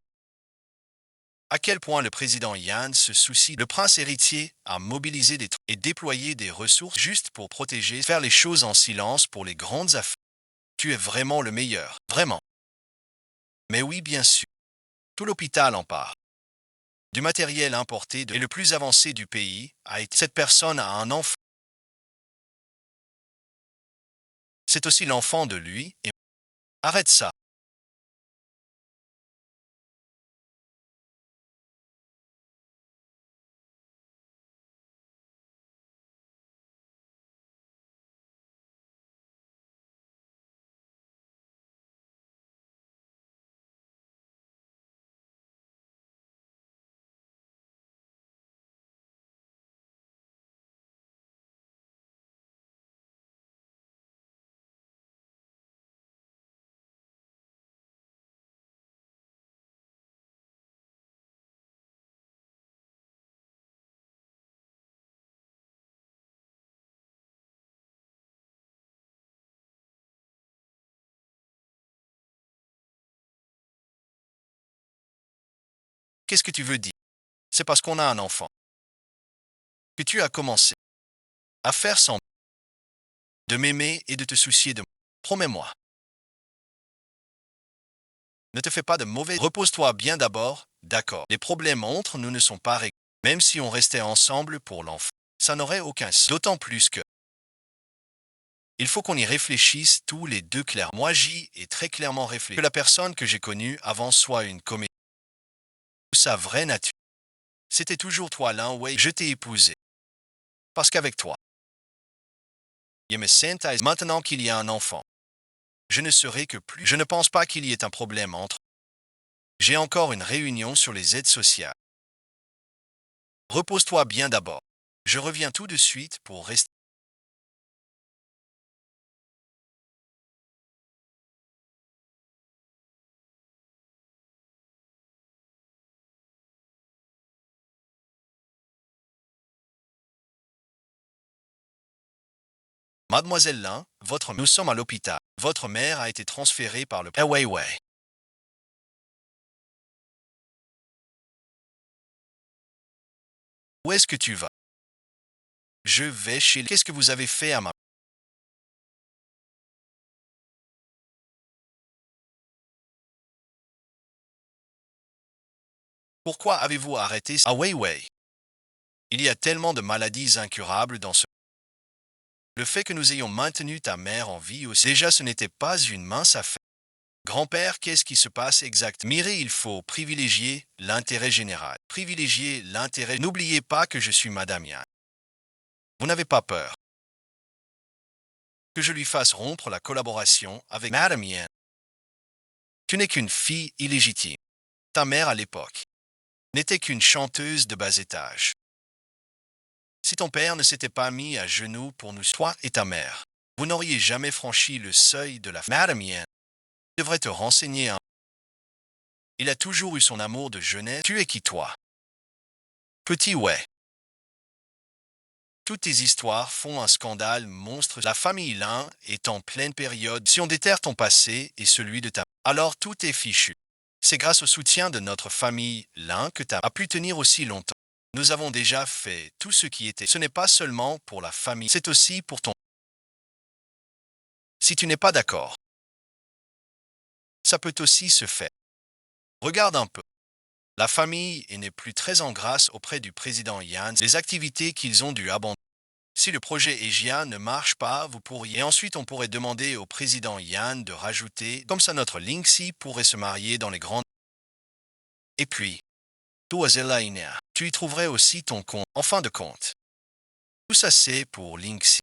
à quel point le président Yan se soucie. Le prince héritier a mobilisé des troupes et déployé des ressources juste pour protéger, faire les choses en silence pour les grandes affaires. Tu es vraiment le meilleur. Vraiment. Mais oui, bien sûr. Tout l'hôpital en parle. Du matériel importé et le plus avancé du pays a été... Cette personne a un enfant. C'est aussi l'enfant de lui et arrête ça. Qu'est-ce que tu veux dire? C'est parce qu'on a un enfant que tu as commencé à faire semblant de m'aimer et de te soucier de moi. Promets-moi. Ne te fais pas de mauvais. Repose-toi bien d'abord, d'accord. Les problèmes entre nous ne sont pas réglés. Même si on restait ensemble pour l'enfant, ça n'aurait aucun sens. D'autant plus que il faut qu'on y réfléchisse tous les deux clairs. Moi, j'y ai très clairement réfléchi. Que la personne que j'ai connue avant soit une comédie ou sa vraie nature. C'était toujours toi l'un, ouais, je t'ai épousé. Parce qu'avec toi, je me sens à l'aise. Maintenant qu'il y a un enfant, je ne serai que plus. Je ne pense pas qu'il y ait un problème entre. J'ai encore une réunion sur les aides sociales. Repose-toi bien d'abord. Je reviens tout de suite pour rester. Mademoiselle Lin, nous sommes à l'hôpital. Votre mère a été transférée par le. Ah ouais, ouais. Où est-ce que tu vas? Je vais chez. Qu'est-ce que vous avez fait à ma. Pourquoi avez-vous arrêté? Ah ouais, ouais. Il y a tellement de maladies incurables dans ce. Le fait que nous ayons maintenu ta mère en vie aussi. Déjà, ce n'était pas une mince affaire. Grand-père, qu'est-ce qui se passe exact? Mirez, il faut privilégier l'intérêt général. Privilégier l'intérêt. N'oubliez pas que je suis Madame Yan. Vous n'avez pas peur que je lui fasse rompre la collaboration avec Madame Yan. Tu n'es qu'une fille illégitime. Ta mère à l'époque n'était qu'une chanteuse de bas étage. Si ton père ne s'était pas mis à genoux pour nous, toi et ta mère, vous n'auriez jamais franchi le seuil de la. Madame Yan devrait te renseigner un. Il a toujours eu son amour de jeunesse. Tu es qui toi? Petit ouais. Toutes tes histoires font un scandale monstre. La famille Lin est en pleine période. Si on déterre ton passé et celui de ta. Alors tout est fichu. C'est grâce au soutien de notre famille Lin que tu as pu tenir aussi longtemps. Nous avons déjà fait tout ce qui était. Ce n'est pas seulement pour la famille, c'est aussi pour ton. Si tu n'es pas d'accord, ça peut aussi se faire. Regarde un peu. La famille n'est plus très en grâce auprès du président Yan. Les activités qu'ils ont dû abandonner. Si le projet EGIA ne marche pas, vous pourriez. Et ensuite, on pourrait demander au président Yan de rajouter. Comme ça, notre Linksy pourrait se marier dans les grandes. Et puis, toi, Zelaina, tu y trouverais aussi ton compte. En fin de compte, tout ça c'est pour Linksy.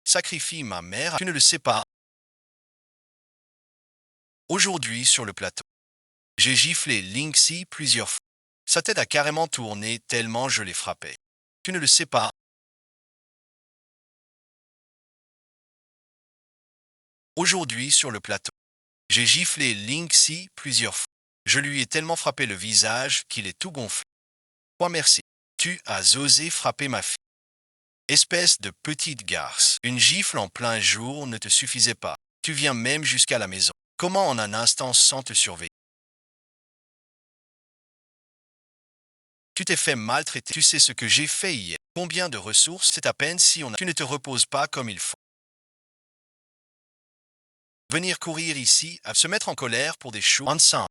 Sacrifie ma mère. Tu ne le sais pas. Aujourd'hui, sur le plateau, j'ai giflé Linksy plusieurs fois. Sa tête a carrément tourné tellement je l'ai frappé. Tu ne le sais pas. Aujourd'hui, sur le plateau, j'ai giflé Linksy plusieurs fois. Je lui ai tellement frappé le visage qu'il est tout gonflé. Toi merci. Tu as osé frapper ma fille. Espèce de petite garce. Une gifle en plein jour ne te suffisait pas. Tu viens même jusqu'à la maison. Comment en un instant sans te surveiller? Tu t'es fait maltraiter. Tu sais ce que j'ai fait hier. Combien de ressources? C'est à peine si on a. Tu ne te reposes pas comme il faut. Venir courir ici, à se mettre en colère pour des choses enceinte.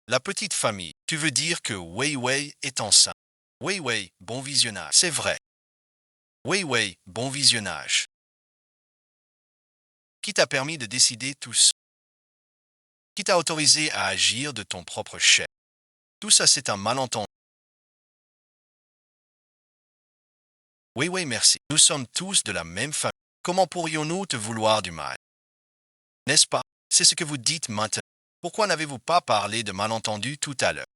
La petite famille. Tu veux dire que Wei Wei est enceinte. Wei Wei, bon visionnage. C'est vrai. Wei Wei, bon visionnage. Qui t'a permis de décider tout ça? Qui t'a autorisé à agir de ton propre chef? Tout ça, c'est un malentendu. Oui, oui, merci. Nous sommes tous de la même famille. Comment pourrions-nous te vouloir du mal? N'est-ce pas? C'est ce que vous dites maintenant. Pourquoi n'avez-vous pas parlé de malentendu tout à l'heure?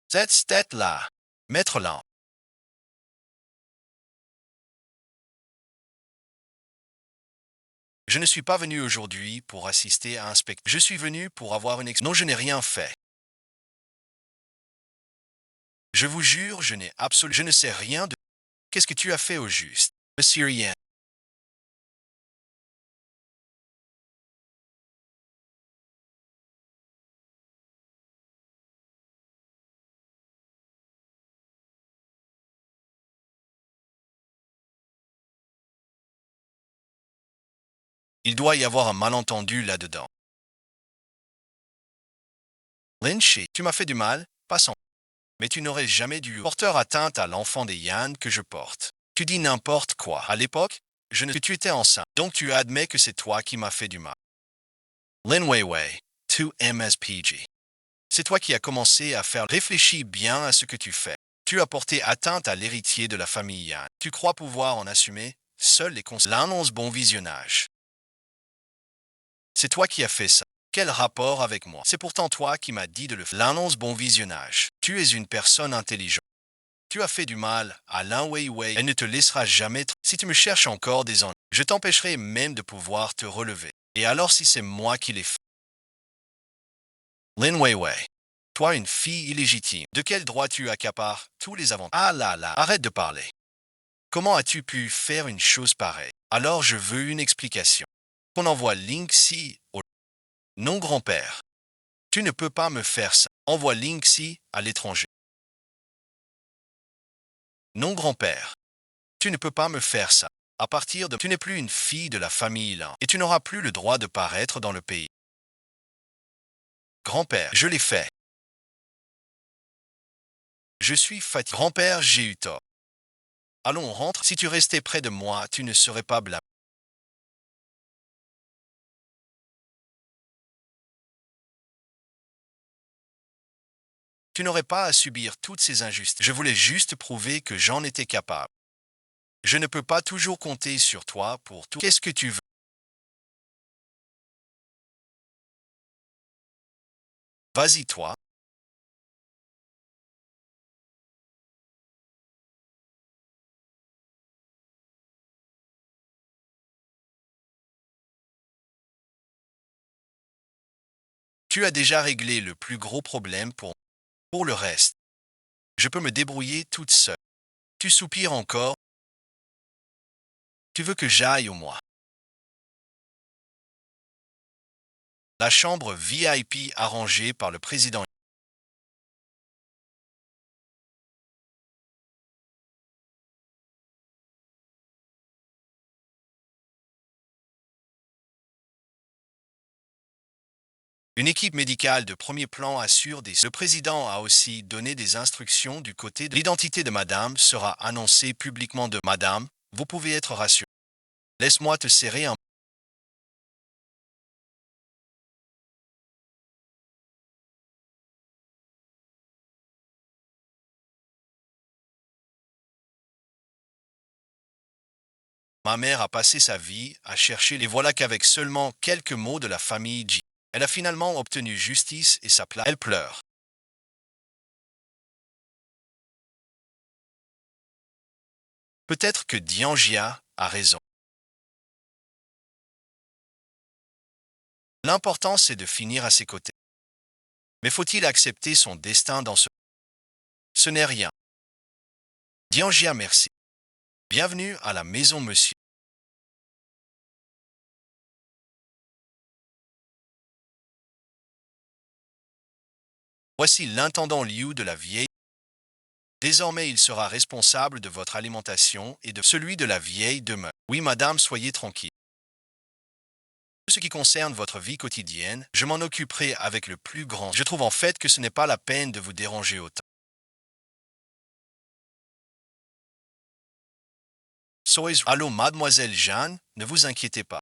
Cette tête-là. Maître Lamb. Je ne suis pas venu aujourd'hui pour assister à un spectacle. Je suis venu pour avoir une Non, je n'ai rien fait. Je vous jure, je n'ai absolument... Je ne sais rien de... Qu'est-ce que tu as fait au juste? Le Syrien. Il doit y avoir un malentendu là-dedans. Lynch, tu m'as fait du mal, passons. Mais tu n'aurais jamais dû porter atteinte à l'enfant des Yann que je porte. Tu dis n'importe quoi. À l'époque, je ne... que tu étais enceinte. Donc tu admets que c'est toi qui m'as fait du mal. Lin Weiwei, 2MSPG. C'est toi qui as commencé à faire... Réfléchis bien à ce que tu fais. Tu as porté atteinte à l'héritier de la famille Yann. Tu crois pouvoir en assumer seuls les conséquences. L'annonce bon visionnage. C'est toi qui as fait ça. Quel rapport avec moi? C'est pourtant toi qui m'as dit de le faire. L'annonce bon visionnage. Tu es une personne intelligente. Tu as fait du mal à Lin Weiwei. Elle ne te laissera jamais... Si tu me cherches encore des ennuis, je t'empêcherai même de pouvoir te relever. Et alors si c'est moi qui l'ai fait? Lin Weiwei. Toi, une fille illégitime. De quel droit tu accapares tous les avantages? Ah là là, arrête de parler. Comment as-tu pu faire une chose pareille? Alors je veux une explication. On envoie Linksy au... Non, grand-père. Tu ne peux pas me faire ça. Envoie Linksy à l'étranger. Non, grand-père. Tu ne peux pas me faire ça. À partir de... Tu n'es plus une fille de la famille là, et tu n'auras plus le droit de paraître dans le pays. Grand-père, je l'ai fait. Je suis fatigué. Grand-père, j'ai eu tort. Allons, on rentre. Si tu restais près de moi, tu ne serais pas blâmé. Tu n'aurais pas à subir toutes ces injustices. Je voulais juste prouver que j'en étais capable. Je ne peux pas toujours compter sur toi pour tout. Qu'est-ce que tu veux? Vas-y, toi. Tu as déjà réglé le plus gros problème pour le reste. Je peux me débrouiller toute seule. Tu soupires encore. Tu veux que j'aille au moins. La chambre VIP arrangée par le président. Une équipe médicale de premier plan assure des... Le président a aussi donné des instructions du côté de... L'identité de madame sera annoncée publiquement de... Madame, vous pouvez être rassurée. Laisse-moi te serrer un... Ma mère a passé sa vie à chercher les voilà qu'avec seulement quelques mots de la famille G. Elle a finalement obtenu justice et sa place. Elle pleure. Peut-être que Diangia a raison. L'important c'est de finir à ses côtés. Mais faut-il accepter son destin dans ce... Ce n'est rien. Diangia, merci. Bienvenue à la maison, monsieur. Voici l'intendant Liu de la vieille. Désormais, il sera responsable de votre alimentation et de celui de la vieille demeure. Oui, madame, soyez tranquille. Tout ce qui concerne votre vie quotidienne, je m'en occuperai avec le plus grand. Je trouve en fait que ce n'est pas la peine de vous déranger autant. Sois... Allô, mademoiselle Jeanne, ne vous inquiétez pas.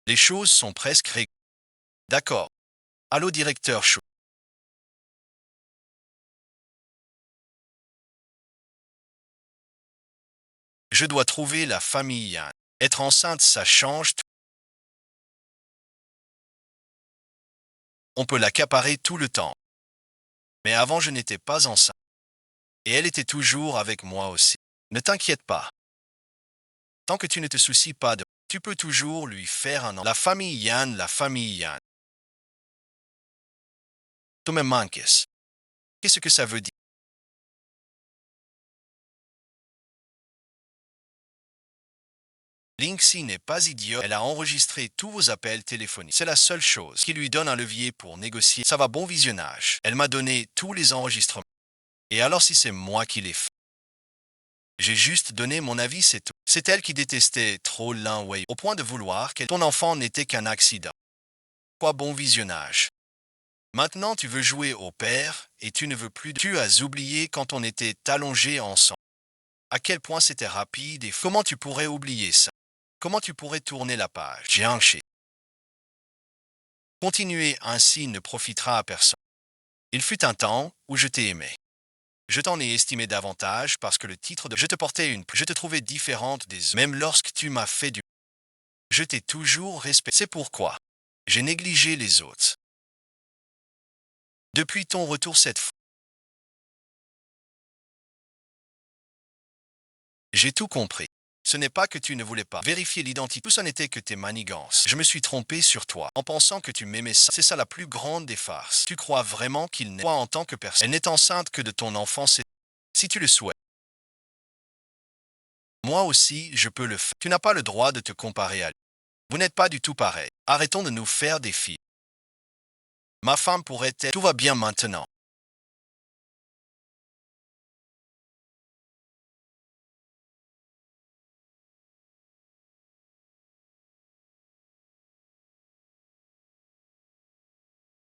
Les choses sont presque réglées. D'accord. Allô, directeur Chou. Je dois trouver la famille Yann. Être enceinte, ça change tout. On peut l'accaparer tout le temps. Mais avant, je n'étais pas enceinte. Et elle était toujours avec moi aussi. Ne t'inquiète pas. Tant que tu ne te soucies pas de... Tu peux toujours lui faire un... La famille Yann, la famille Yann. Tu me manques. Qu'est-ce que ça veut dire? Linksy n'est pas idiote. Elle a enregistré tous vos appels téléphoniques. C'est la seule chose qui lui donne un levier pour négocier. Ça va, bon visionnage. Elle m'a donné tous les enregistrements. Et alors si c'est moi qui les fais? J'ai juste donné mon avis, c'est tout. C'est elle qui détestait trop Lin Wei au point de vouloir que ton enfant n'était qu'un accident. Quoi, bon visionnage. Maintenant, tu veux jouer au père et tu ne veux plus de... Tu as oublié quand on était allongés ensemble. À quel point c'était rapide et comment tu pourrais oublier ça? Comment tu pourrais tourner la page? Jiangshi. Continuer ainsi ne profitera à personne. Il fut un temps où je t'ai aimé. Je t'en ai estimé davantage parce que le titre de je te portais une... Je te trouvais différente des... Même lorsque tu m'as fait du... Je t'ai toujours respecté. C'est pourquoi j'ai négligé les autres. Depuis ton retour cette fois, j'ai tout compris. Ce n'est pas que tu ne voulais pas vérifier l'identité, tout ça n'était que tes manigances. Je me suis trompé sur toi en pensant que tu m'aimais ça. C'est ça la plus grande des farces. Tu crois vraiment qu'il n'est pas en tant que personne. Elle n'est enceinte que de ton enfant, si tu le souhaites. Moi aussi, je peux le faire. Tu n'as pas le droit de te comparer à lui. Vous n'êtes pas du tout pareil. Arrêtons de nous faire des filles. Ma femme pourrait être... Tout va bien maintenant.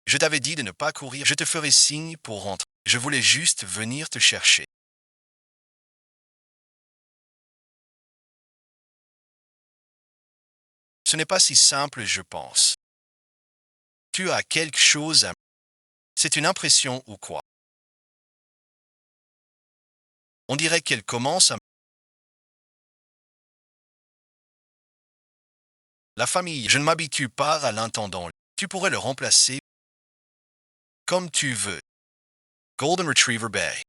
Je t'avais dit de ne pas courir. Je te ferai signe pour rentrer. Je voulais juste venir te chercher. Ce n'est pas si simple, je pense. Tu as quelque chose à... C'est une impression ou quoi? On dirait qu'elle commence à... La famille, je ne m'habitue pas à l'intendant. Tu pourrais le remplacer comme tu veux. Golden Retriever Bay.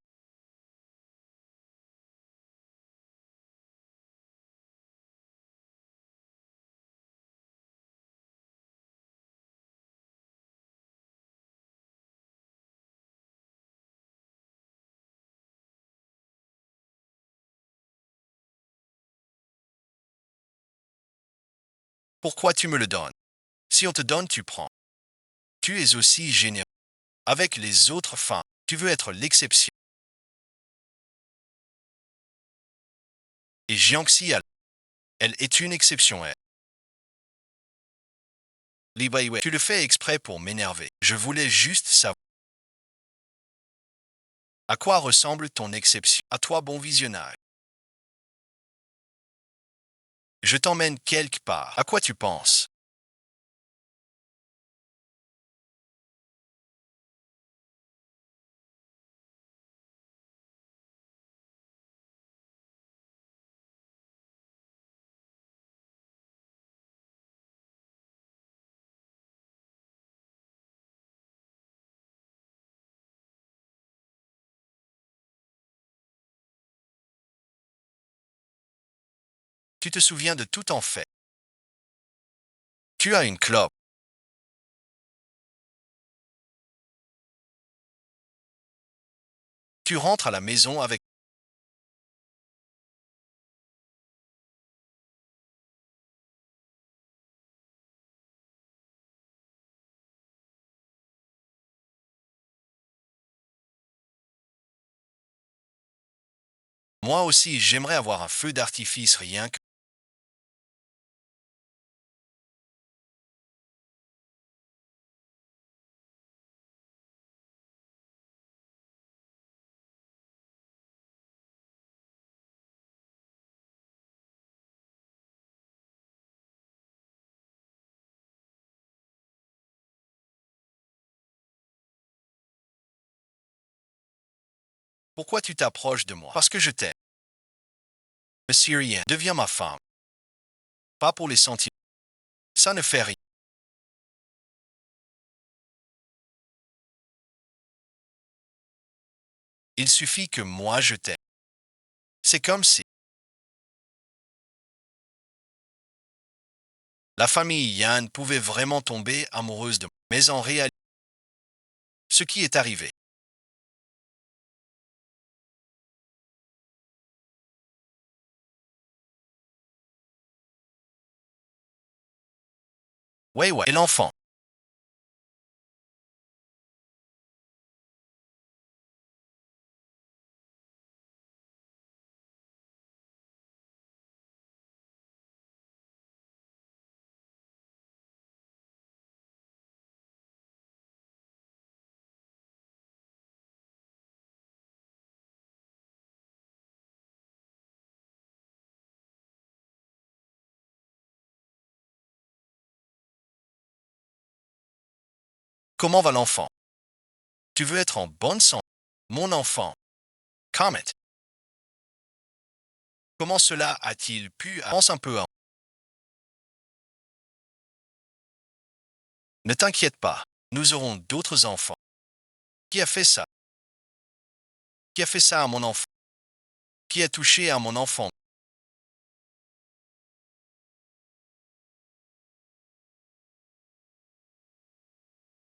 Pourquoi tu me le donnes? Si on te donne, tu prends. Tu es aussi généreux. Avec les autres femmes, tu veux être l'exception. Et Jiangxi, elle est une exception, elle. Li Baiwei, tu le fais exprès pour m'énerver. Je voulais juste savoir. À quoi ressemble ton exception? À toi, bon visionnage. Je t'emmène quelque part. À quoi tu penses? Tu te souviens de tout en fait. Tu as une clope. Tu rentres à la maison avec... Moi aussi, j'aimerais avoir un feu d'artifice rien que... Pourquoi tu t'approches de moi? Parce que je t'aime. Le Syrien, deviens ma femme. Pas pour les sentiments. Ça ne fait rien. Il suffit que moi je t'aime. C'est comme si la famille Yann pouvait vraiment tomber amoureuse de moi. Mais en réalité, ce qui est arrivé. Ouais, ouais. Et l'enfant. Comment va l'enfant? Tu veux être en bonne santé. Mon enfant. Comet. Comment cela a-t-il pu... Pense un peu. Ne t'inquiète pas. Nous aurons d'autres enfants. Qui a fait ça? Qui a fait ça à mon enfant? Qui a touché à mon enfant?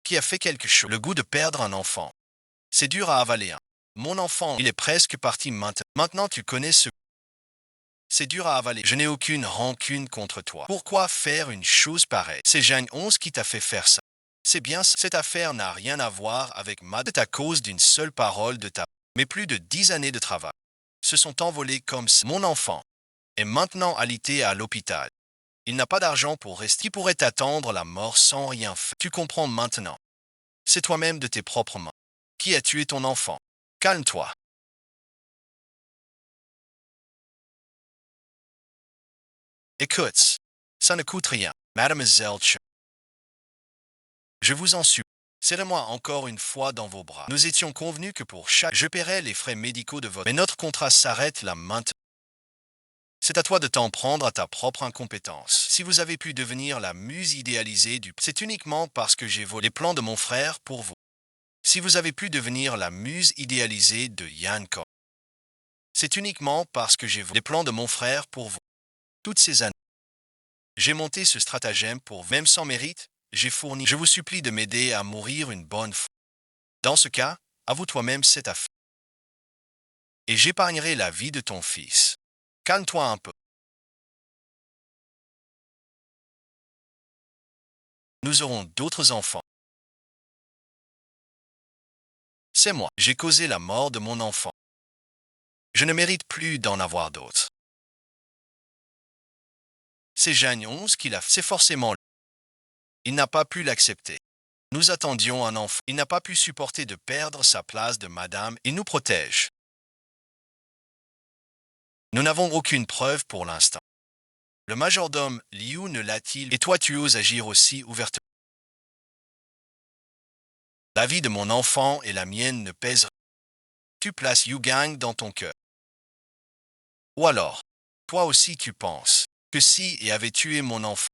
Qui a fait quelque chose? Le goût de perdre un enfant. C'est dur à avaler. Hein. Mon enfant, il est presque parti maintenant. Maintenant, tu connais ce... C'est dur à avaler. Je n'ai aucune rancune contre toi. Pourquoi faire une chose pareille? C'est Jeanne 11 qui t'a fait faire ça. C'est bien, cette affaire n'a rien à voir avec C'est à cause d'une seule parole de ta... Mais plus de 10 années de travail se sont envolées comme ça. Mon enfant est maintenant alité à l'hôpital. Il n'a pas d'argent pour rester. Qui pourrait attendre la mort sans rien faire? Tu comprends maintenant. C'est toi-même de tes propres mains. Qui a tué ton enfant? Calme-toi. Écoute, ça ne coûte rien. Mademoiselle Ch. Je vous en supplie. Serrez-moi encore une fois dans vos bras. Nous étions convenus que pour chaque... Je paierai les frais médicaux de votre... Mais notre contrat s'arrête là maintenant. C'est à toi de t'en prendre à ta propre incompétence. Si vous avez pu devenir la muse idéalisée du... C'est uniquement parce que j'ai volé les plans de mon frère pour vous. Si vous avez pu devenir la muse idéalisée de Yann Ko, c'est uniquement parce que j'ai volé les plans de mon frère pour vous. Toutes ces années, j'ai monté ce stratagème pour même sans mérite, j'ai fourni. Je vous supplie de m'aider à mourir une bonne fois. Dans ce cas, avoue toi-même cette affaire. Et j'épargnerai la vie de ton fils. Calme-toi un peu. Nous aurons d'autres enfants. C'est moi. J'ai causé la mort de mon enfant. Je ne mérite plus d'en avoir d'autres. C'est Jeanne 11 qui l'a fait. C'est forcément lui. Il n'a pas pu l'accepter. Nous attendions un enfant. Il n'a pas pu supporter de perdre sa place de madame. Il nous protège. Nous n'avons aucune preuve pour l'instant. Le majordome Liu ne l'a-t-il... Et toi tu oses agir aussi ouvertement. La vie de mon enfant et la mienne ne pèsent. Tu places Yugang dans ton cœur. Ou alors, toi aussi tu penses que si et avait tué mon enfant,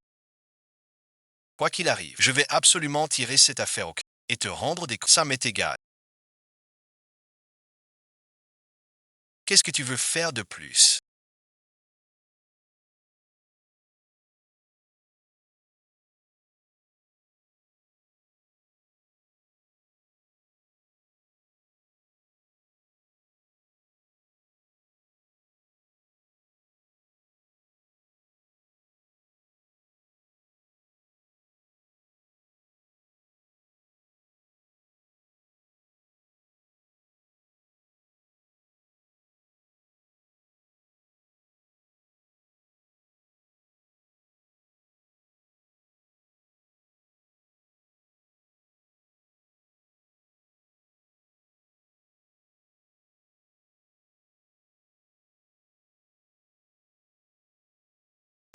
quoi qu'il arrive, je vais absolument tirer cette affaire au clair et te rendre des... Ça m'est égal. Qu'est-ce que tu veux faire de plus?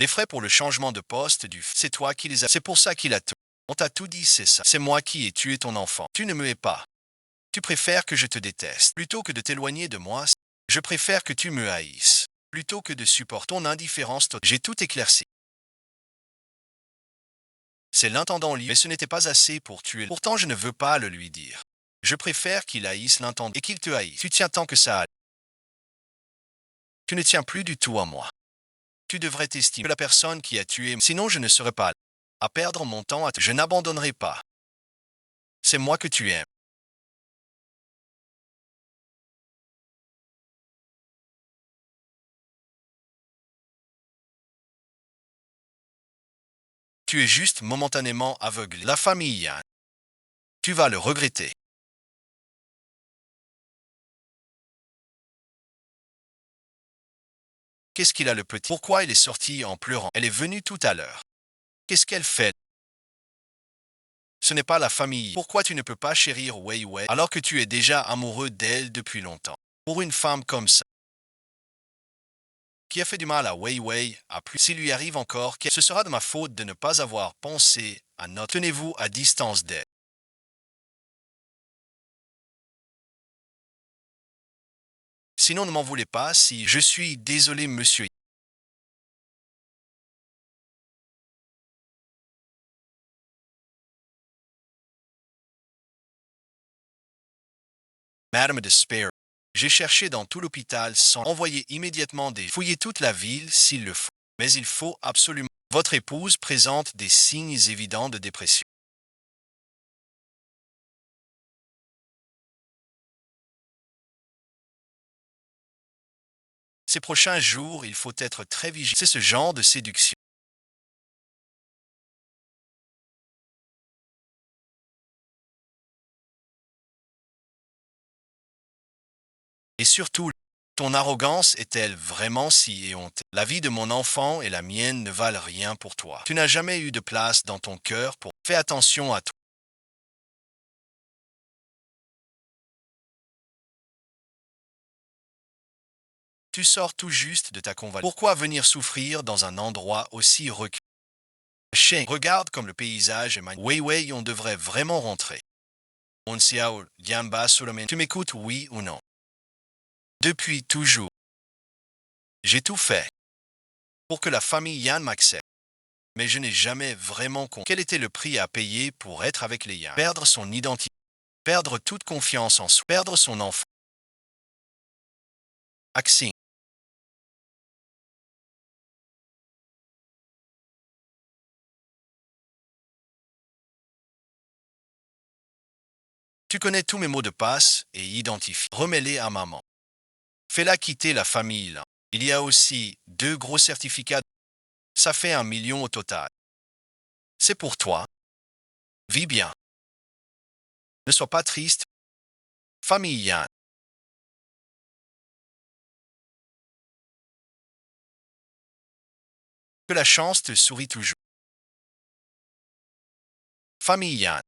Les frais pour le changement de poste c'est toi qui les as... C'est pour ça qu'il a tout. On t'a tout dit, c'est ça. C'est moi qui ai tué ton enfant. Tu ne me hais pas. Tu préfères que je te déteste. Plutôt que de t'éloigner de moi, je préfère que tu me haïsses. Plutôt que de supporter ton indifférence totale. J'ai tout éclairci. C'est l'intendant libre, mais ce n'était pas assez pour tuer. Pourtant, je ne veux pas le lui dire. Je préfère qu'il haïsse l'intendant et qu'il te haïsse. Tu tiens tant que ça. Tu ne tiens plus du tout à moi. Tu devrais t'estimer la personne qui a tué. Sinon, je ne serais pas là. À perdre mon temps Je n'abandonnerai pas. C'est moi que tu aimes. Tu es juste momentanément aveuglé. La famille Yann. Tu vas le regretter. Qu'est-ce qu'il a le petit? Pourquoi il est sorti en pleurant? Elle est venue tout à l'heure. Qu'est-ce qu'elle fait? Ce n'est pas la famille. Pourquoi tu ne peux pas chérir Wei Wei alors que tu es déjà amoureux d'elle depuis longtemps? Pour une femme comme ça, qui a fait du mal à Wei Wei, à plus s'il lui arrive encore, ce sera de ma faute de ne pas avoir pensé à notre. Tenez-vous à distance d'elle. Sinon, ne m'en voulez pas si je suis désolé, monsieur. Madame de Spare. J'ai cherché dans tout l'hôpital sans envoyer immédiatement fouiller toute la ville s'il le faut. Mais il faut absolument. Votre épouse présente des signes évidents de dépression. Ces prochains jours, il faut être très vigilant. C'est ce genre de séduction. Et surtout, ton arrogance est-elle vraiment si éhontée? La vie de mon enfant et la mienne ne valent rien pour toi. Tu n'as jamais eu de place dans ton cœur pour. Fais attention à toi. Tu sors tout juste de ta convalescence. Pourquoi venir souffrir dans un endroit aussi reculé? Chien, regarde comme le paysage est magnifique. Wei Wei, on devrait vraiment rentrer. On Xiao, Yamba, Solomon. Tu m'écoutes, oui ou non? Depuis toujours. J'ai tout fait pour que la famille Yan m'accepte. Mais je n'ai jamais vraiment compris quel était le prix à payer pour être avec les Yan. Perdre son identité, perdre toute confiance en soi, perdre son enfant. Axing, tu connais tous mes mots de passe et identifie. Remets-les à maman. Fais-la quitter la famille là. Il y a aussi 2 gros certificats. Ça fait 1 million au total. C'est pour toi. Vis bien. Ne sois pas triste. Famille Yan. Que la chance te sourit toujours. Famille Yan.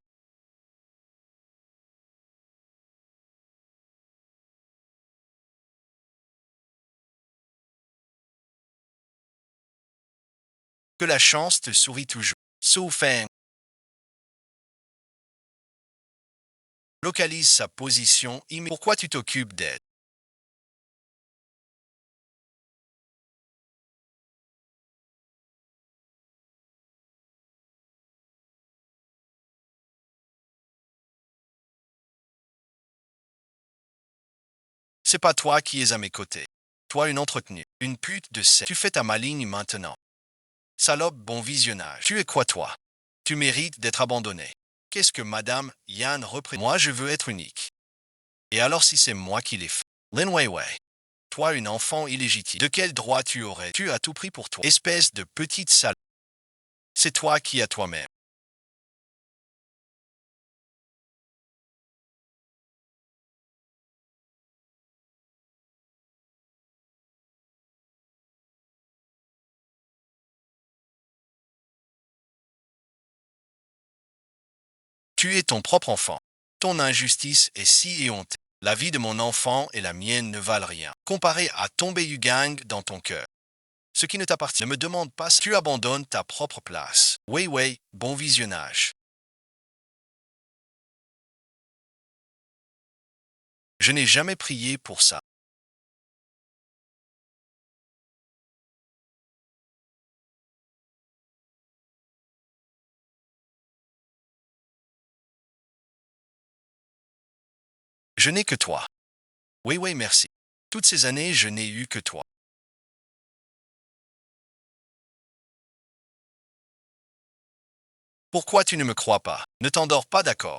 Que la chance te sourit toujours. Soufeng localise sa position immédiate. Pourquoi tu t'occupes d'elle? C'est pas toi qui es à mes côtés. Toi une entretenue, une pute de sexe. Tu fais ta maligne maintenant. Salope, bon visionnage. Tu es quoi toi? Tu mérites d'être abandonné. Qu'est-ce que Madame Yan représente? Moi je veux être unique. Et alors si c'est moi qui l'ai fait? Lin Weiwei. Toi une enfant illégitime. De quel droit tu aurais? Tu as tout pris pour toi. Espèce de petite salope. C'est toi qui as toi-même. Tu es ton propre enfant. Ton injustice est si éhontée. La vie de mon enfant et la mienne ne valent rien. Comparé à tomber du gang dans ton cœur. Ce qui ne t'appartient. Ne me demande pas si tu abandonnes ta propre place. Wei Wei, bon visionnage. Je n'ai jamais prié pour ça. Je n'ai que toi. Oui, oui, merci. Toutes ces années, je n'ai eu que toi. Pourquoi tu ne me crois pas? Ne t'endors pas, d'accord?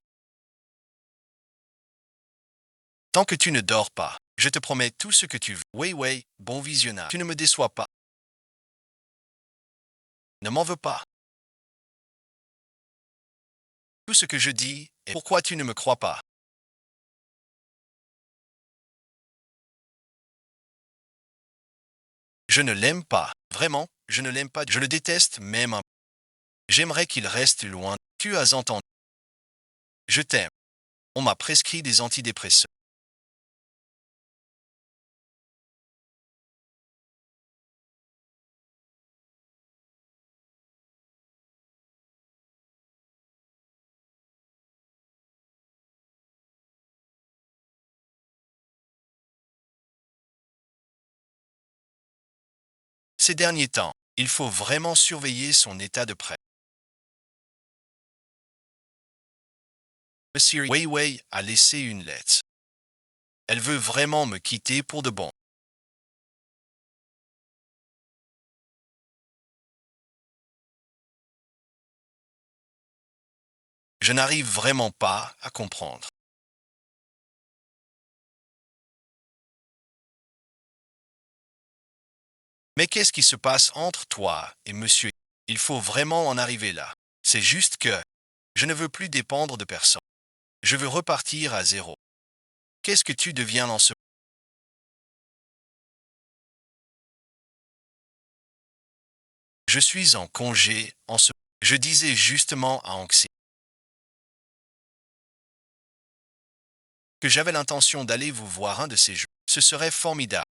Tant que tu ne dors pas, je te promets tout ce que tu veux. Oui, oui, bon visionnage. Tu ne me déçois pas. Ne m'en veux pas. Tout ce que je dis est pourquoi tu ne me crois pas. Je ne l'aime pas. Vraiment, je ne l'aime pas. Je le déteste même un peu. J'aimerais qu'il reste loin. Tu as entendu. Je t'aime. On m'a prescrit des antidépresseurs. Ces derniers temps, il faut vraiment surveiller son état de prêt. Monsieur Weiwei a laissé une lettre. Elle veut vraiment me quitter pour de bon. Je n'arrive vraiment pas à comprendre. Mais qu'est-ce qui se passe entre toi et monsieur? Il faut vraiment en arriver là. C'est juste que je ne veux plus dépendre de personne. Je veux repartir à zéro. Qu'est-ce que tu deviens en ce... Je suis en congé en ce... Je disais justement à Anxi que j'avais l'intention d'aller vous voir un de ces jours. Ce serait formidable.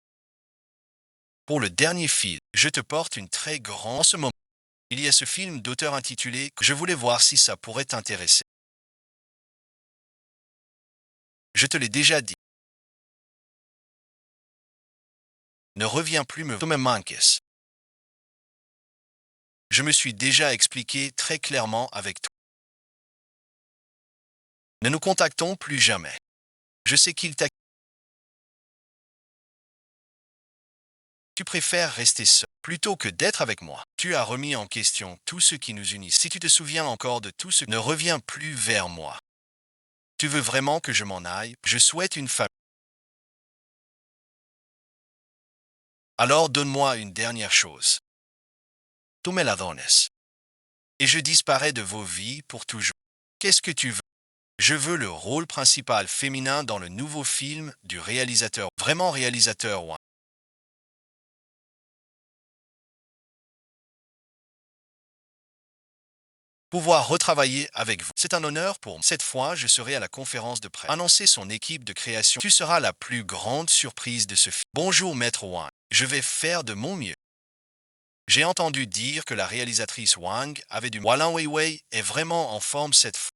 Pour le dernier film, je te porte une très grande... En ce moment, il y a ce film d'auteur intitulé que je voulais voir si ça pourrait t'intéresser. Je te l'ai déjà dit. Ne reviens plus me manques. Je me suis déjà expliqué très clairement avec toi. Ne nous contactons plus jamais. Je sais qu'il t'a... Tu préfères rester seul plutôt que d'être avec moi. Tu as remis en question tout ce qui nous unit. Si tu te souviens encore de tout ce... Ne reviens plus vers moi. Tu veux vraiment que je m'en aille? Je souhaite une famille. Alors donne-moi une dernière chose. Tu me la donnes. Et je disparais de vos vies pour toujours. Qu'est-ce que tu veux? Je veux le rôle principal féminin dans le nouveau film du réalisateur. Vraiment réalisateur, ouais. Pouvoir retravailler avec vous. C'est un honneur pour moi. Cette fois, je serai à la conférence de presse. Annoncer son équipe de création. Tu seras la plus grande surprise de ce film. Bonjour, Maître Wang. Je vais faire de mon mieux. J'ai entendu dire que la réalisatrice Wang avait du... Walan Weiwei est vraiment en forme cette fois.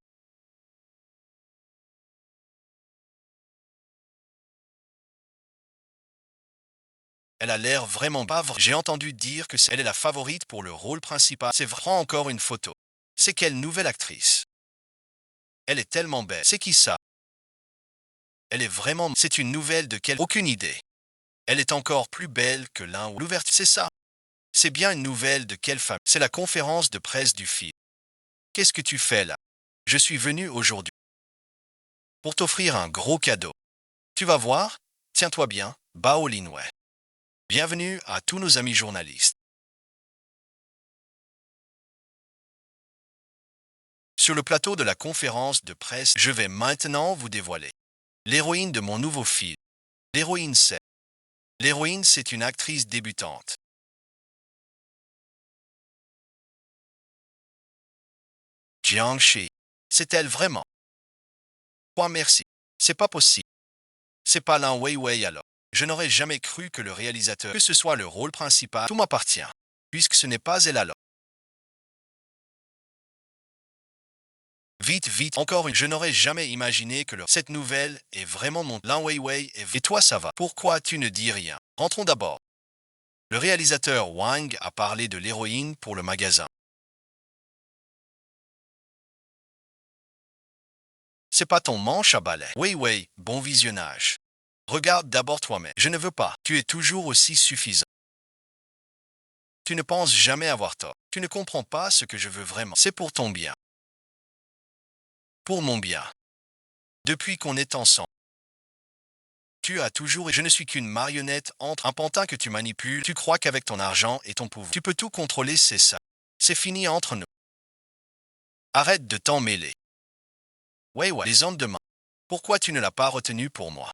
Elle a l'air vraiment pas vraie. J'ai entendu dire que elle est la favorite pour le rôle principal. C'est vrai. Prends encore une photo. C'est quelle nouvelle actrice? Elle est tellement belle. C'est qui ça? Elle est vraiment... C'est une nouvelle de quelle... Aucune idée. Elle est encore plus belle que l'un ou l'ouverture. C'est ça. C'est bien une nouvelle de quelle femme? C'est la conférence de presse du film. Qu'est-ce que tu fais là? Je suis venu aujourd'hui pour t'offrir un gros cadeau. Tu vas voir? Tiens-toi bien, Bao Linwei. Bienvenue à tous nos amis journalistes. Sur le plateau de la conférence de presse, je vais maintenant vous dévoiler l'héroïne de mon nouveau film. L'héroïne c'est... L'héroïne, c'est une actrice débutante. Jiang Shi. C'est elle vraiment? Quoi, merci. C'est pas possible. C'est pas Lin Weiwei alors. Je n'aurais jamais cru que le réalisateur, que ce soit le rôle principal, tout m'appartient, puisque ce n'est pas elle alors. Vite, vite, encore une. Je n'aurais jamais imaginé que cette nouvelle est vraiment mon Lan Weiwei. Et toi, ça va? Pourquoi tu ne dis rien? Rentrons d'abord. Le réalisateur Wang a parlé de l'héroïne pour le magasin. C'est pas ton manche à balai. Weiwei, bon visionnage. Regarde d'abord toi-même. Je ne veux pas. Tu es toujours aussi suffisant. Tu ne penses jamais avoir tort. Tu ne comprends pas ce que je veux vraiment. C'est pour ton bien. Pour mon bien. Depuis qu'on est ensemble. Tu as toujours et je ne suis qu'une marionnette entre un pantin que tu manipules. Tu crois qu'avec ton argent et ton pouvoir, tu peux tout contrôler, c'est ça. C'est fini entre nous. Arrête de t'en mêler. Ouais, les hommes de main. Pourquoi tu ne l'as pas retenu pour moi?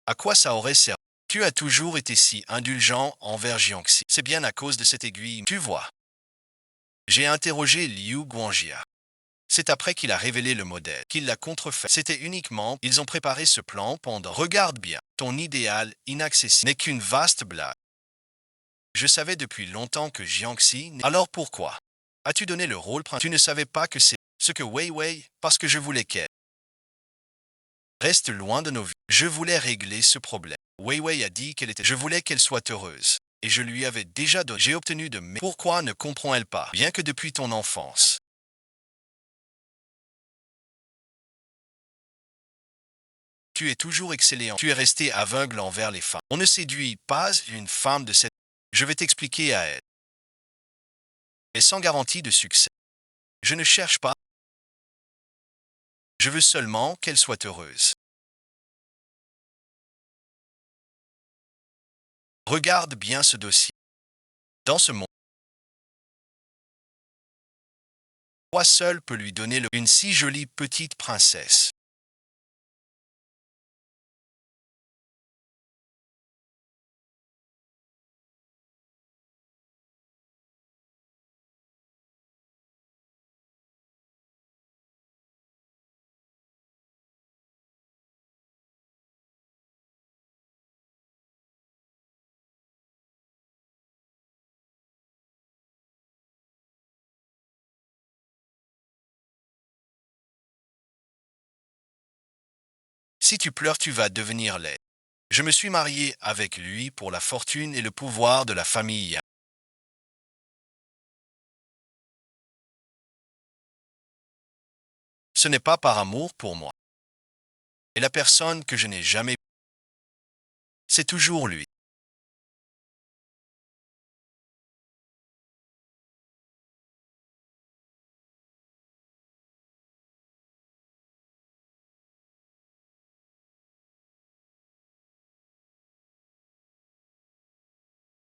À quoi ça aurait servi? Tu as toujours été si indulgent envers Jiangxi. C'est bien à cause de cette aiguille. Tu vois. J'ai interrogé Liu Guangjia. C'est après qu'il a révélé le modèle, qu'il l'a contrefait. C'était uniquement, ils ont préparé ce plan pendant. Regarde bien, ton idéal inaccessible n'est qu'une vaste blague. Je savais depuis longtemps que Jiangxi. Alors pourquoi as-tu donné le rôle principal? Tu ne savais pas que c'est ce que Weiwei, parce que je voulais qu'elle reste loin de nos vies. Je voulais régler ce problème. Weiwei a dit qu'elle était. Je voulais qu'elle soit heureuse. Et je lui avais déjà donné. J'ai obtenu de mes. Pourquoi ne comprend-elle pas? Bien que depuis ton enfance. Tu es toujours excellent. Tu es resté aveugle envers les femmes. On ne séduit pas une femme de cette. Je vais t'expliquer à elle. Et sans garantie de succès. Je ne cherche pas. Je veux seulement qu'elle soit heureuse. Regarde bien ce dossier. Dans ce monde, toi seul peut lui donner une si jolie petite princesse. Si tu pleures, tu vas devenir laid. Je me suis marié avec lui pour la fortune et le pouvoir de la famille Yang. Ce n'est pas par amour pour moi. Et la personne que je n'ai jamais, c'est toujours lui.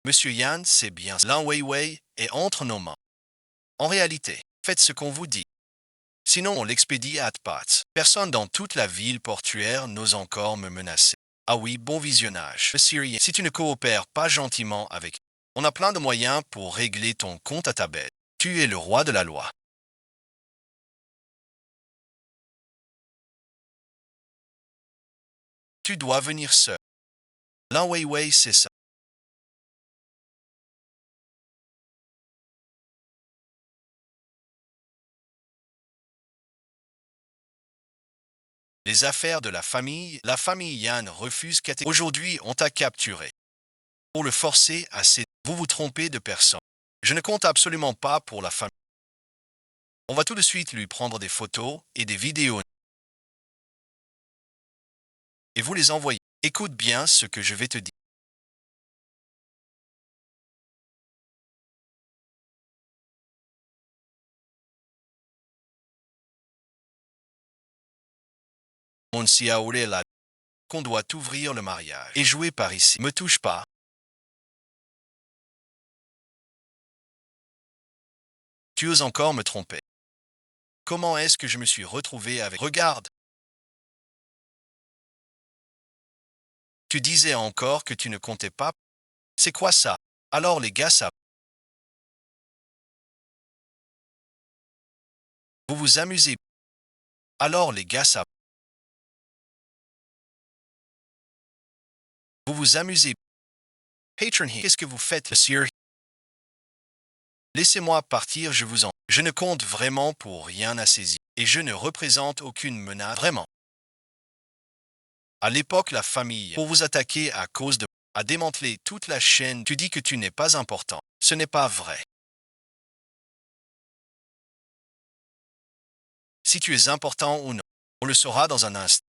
Monsieur Yan, c'est bien. Lan Weiwei est entre nos mains. En réalité, faites ce qu'on vous dit. Sinon, on l'expédie à Atpat. Personne dans toute la ville portuaire n'ose encore me menacer. Ah oui, bon visionnage. Le Syrien, si tu ne coopères pas gentiment avec, on a plein de moyens pour régler ton compte à ta bête. Tu es le roi de la loi. Tu dois venir seul. Lan Weiwei, c'est ça. Les affaires de la famille Yan refuse catégoriquement. Aujourd'hui, on t'a capturé. Pour le forcer à céder, vous vous trompez de personne. Je ne compte absolument pas pour la famille. On va tout de suite lui prendre des photos et des vidéos et vous les envoyer. Écoute bien ce que je vais te dire. On s'y a oulé là qu'on doit ouvrir le mariage et jouer par ici. Me touche pas. Tu oses encore me tromper. Comment est-ce que je me suis retrouvé avec... Regarde. Tu disais encore que tu ne comptais pas. C'est quoi ça? Alors les gars, ça... Vous vous amusez. Alors les gars, ça... Vous vous amusez. Patron, qu'est-ce que vous faites, monsieur? Laissez-moi partir, je vous en. Je ne compte vraiment pour rien à saisir. Et je ne représente aucune menace, vraiment. À l'époque, la famille, pour vous attaquer à cause de, a démantelé toute la chaîne. Tu dis que tu n'es pas important. Ce n'est pas vrai. Si tu es important ou non, on le saura dans un instant.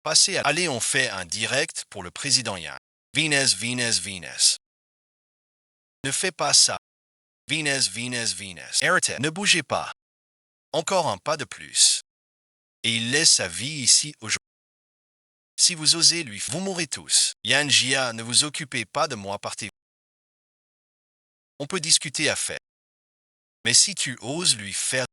Passez à. Allez, on fait un direct pour le président Yan. Venez. Ne fais pas ça. Venez. Arrêtez. Ne bougez pas. Encore un pas de plus. Et il laisse sa vie ici aujourd'hui. Si vous osez lui, vous mourrez tous. Yan Jia, ne vous occupez pas de moi, partez. On peut discuter à faire. Mais si tu oses lui faire,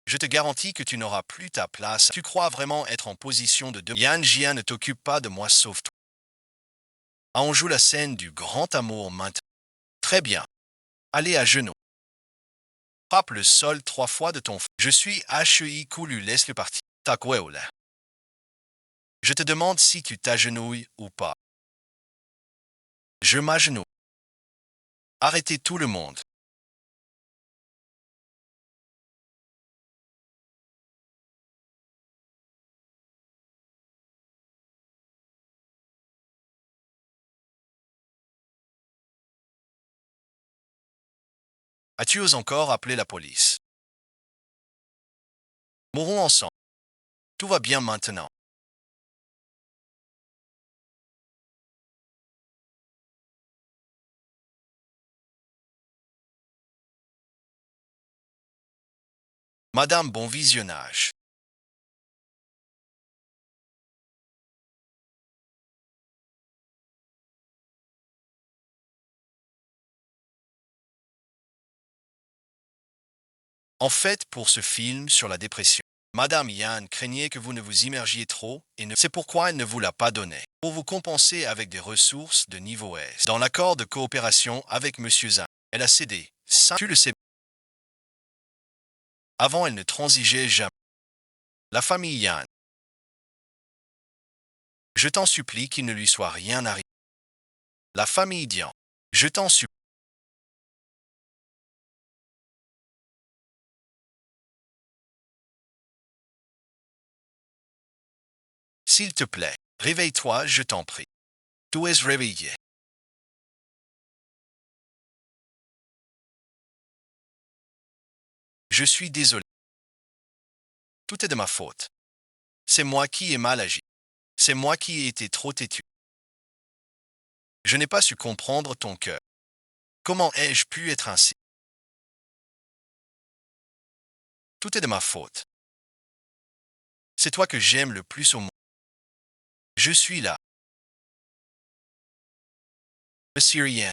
je te garantis que tu n'auras plus ta place. Tu crois vraiment être en position de deux. Yan Jia ne t'occupe pas de moi sauf toi. Ah, on joue la scène du grand amour maintenant. Très bien. Allez à genoux. Frappe le sol 3 fois de ton feu. Je suis HEI Koulu, laisse-le partir. Takweo-là. Je te demande si tu t'agenouilles ou pas. Je m'agenouille. Arrêtez tout le monde. As-tu osé encore appeler la police? Mourons ensemble. Tout va bien maintenant. Madame, bon visionnage. En fait, pour ce film sur la dépression, Madame Yan craignait que vous ne vous immergiez trop et c'est pourquoi elle ne vous l'a pas donné. Pour vous compenser avec des ressources de niveau S. Dans l'accord de coopération avec Monsieur Zhang, elle a cédé. Ça, tu le sais. Avant, elle ne transigeait jamais. La famille Yan. Je t'en supplie qu'il ne lui soit rien arrivé. La famille Dian. Je t'en supplie. S'il te plaît, réveille-toi, je t'en prie. Tu es réveillé. Je suis désolé. Tout est de ma faute. C'est moi qui ai mal agi. C'est moi qui ai été trop têtu. Je n'ai pas su comprendre ton cœur. Comment ai-je pu être ainsi? Tout est de ma faute. C'est toi que j'aime le plus au monde. Je suis là. Monsieur Yan.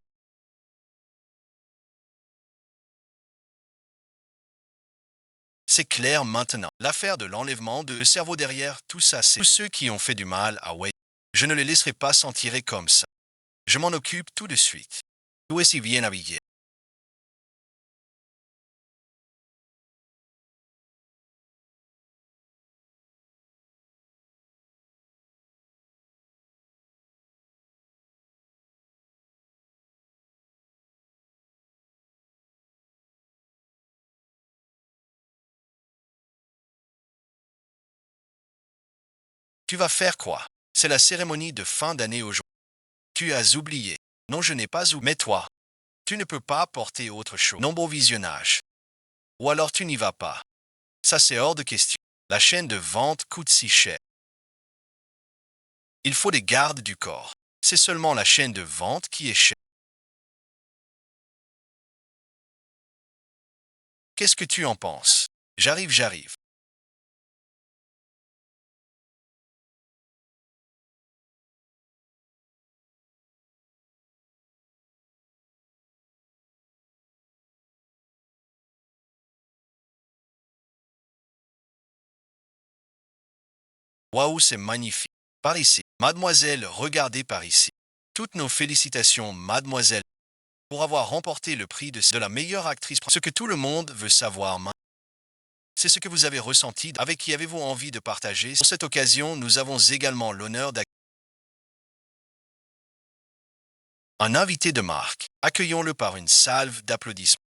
C'est clair maintenant. L'affaire de l'enlèvement de le cerveau derrière, tout ça, c'est tous ceux qui ont fait du mal à Wei. Je ne les laisserai pas s'en tirer comme ça. Je m'en occupe tout de suite. Tu es si bien habillé. Tu vas faire quoi? C'est la cérémonie de fin d'année aujourd'hui. Tu as oublié. Non, je n'ai pas oublié. Mais toi, tu ne peux pas porter autre chose. Non, beau visionnage. Ou alors tu n'y vas pas. Ça, c'est hors de question. La chaîne de vente coûte si cher. Il faut des gardes du corps. C'est seulement la chaîne de vente qui est chère. Qu'est-ce que tu en penses? J'arrive. Waouh, c'est magnifique. Par ici. Mademoiselle, regardez par ici. Toutes nos félicitations, mademoiselle, pour avoir remporté le prix de la meilleure actrice. Ce que tout le monde veut savoir maintenant, c'est ce que vous avez ressenti. Avec qui avez-vous envie de partager? Pour cette occasion, nous avons également l'honneur d'accueillir Un invité de marque. Accueillons-le par une salve d'applaudissements.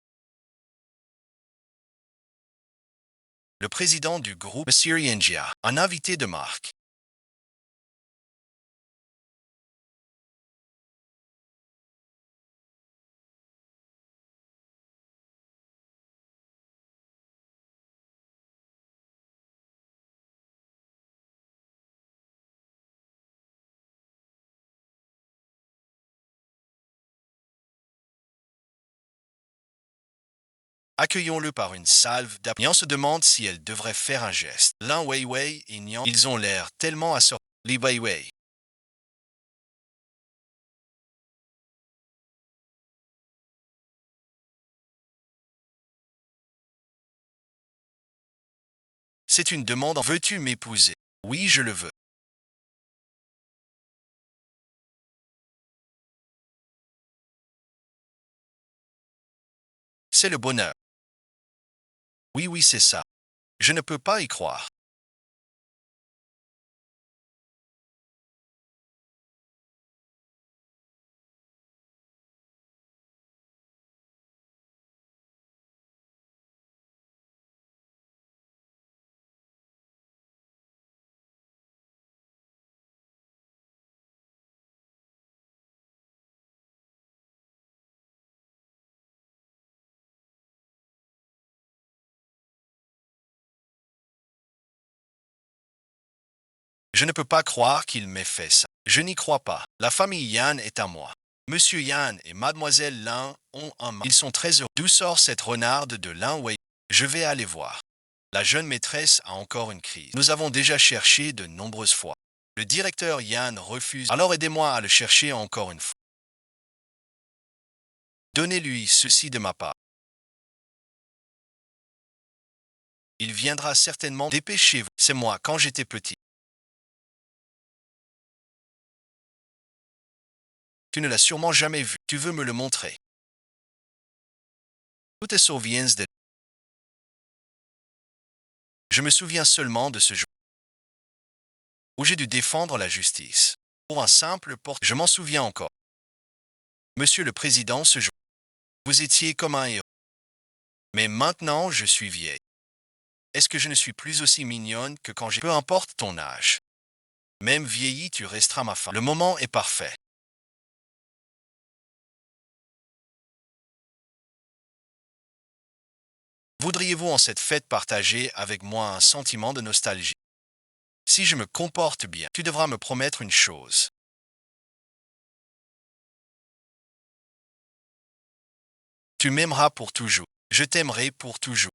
Le président du groupe Syriengia. Un invité de marque. Accueillons-le par une salve d'applaudissements. Nian se demande si elle devrait faire un geste. Lin Weiwei et Nian, ils ont l'air tellement assortis. Li Weiwei. C'est une demande. Veux-tu m'épouser? Oui, je le veux. C'est le bonheur. Oui, oui, c'est ça. Je ne peux pas y croire. Je ne peux pas croire qu'il m'ait fait ça. Je n'y crois pas. La famille Yan est à moi. Monsieur Yan et Mademoiselle Lin ont un mari. Ils sont très heureux. D'où sort cette renarde de Lin Wei? Je vais aller voir. La jeune maîtresse a encore une crise. Nous avons déjà cherché de nombreuses fois. Le directeur Yan refuse. Alors aidez-moi à le chercher encore une fois. Donnez-lui ceci de ma part. Il viendra certainement. Dépêchez-vous. C'est moi quand j'étais petit. Tu ne l'as sûrement jamais vu. Tu veux me le montrer. Tu te souviens de... Je me souviens seulement de ce jour où j'ai dû défendre la justice. Pour un simple porte, je m'en souviens encore. Monsieur le Président, ce jour, vous étiez comme un héros. Mais maintenant, je suis vieille. Est-ce que je ne suis plus aussi mignonne que quand j'ai... Peu importe ton âge. Même vieilli, tu resteras ma femme. Le moment est parfait. Voudriez-vous en cette fête partager avec moi un sentiment de nostalgie? Si je me comporte bien, tu devras me promettre une chose. Tu m'aimeras pour toujours. Je t'aimerai pour toujours.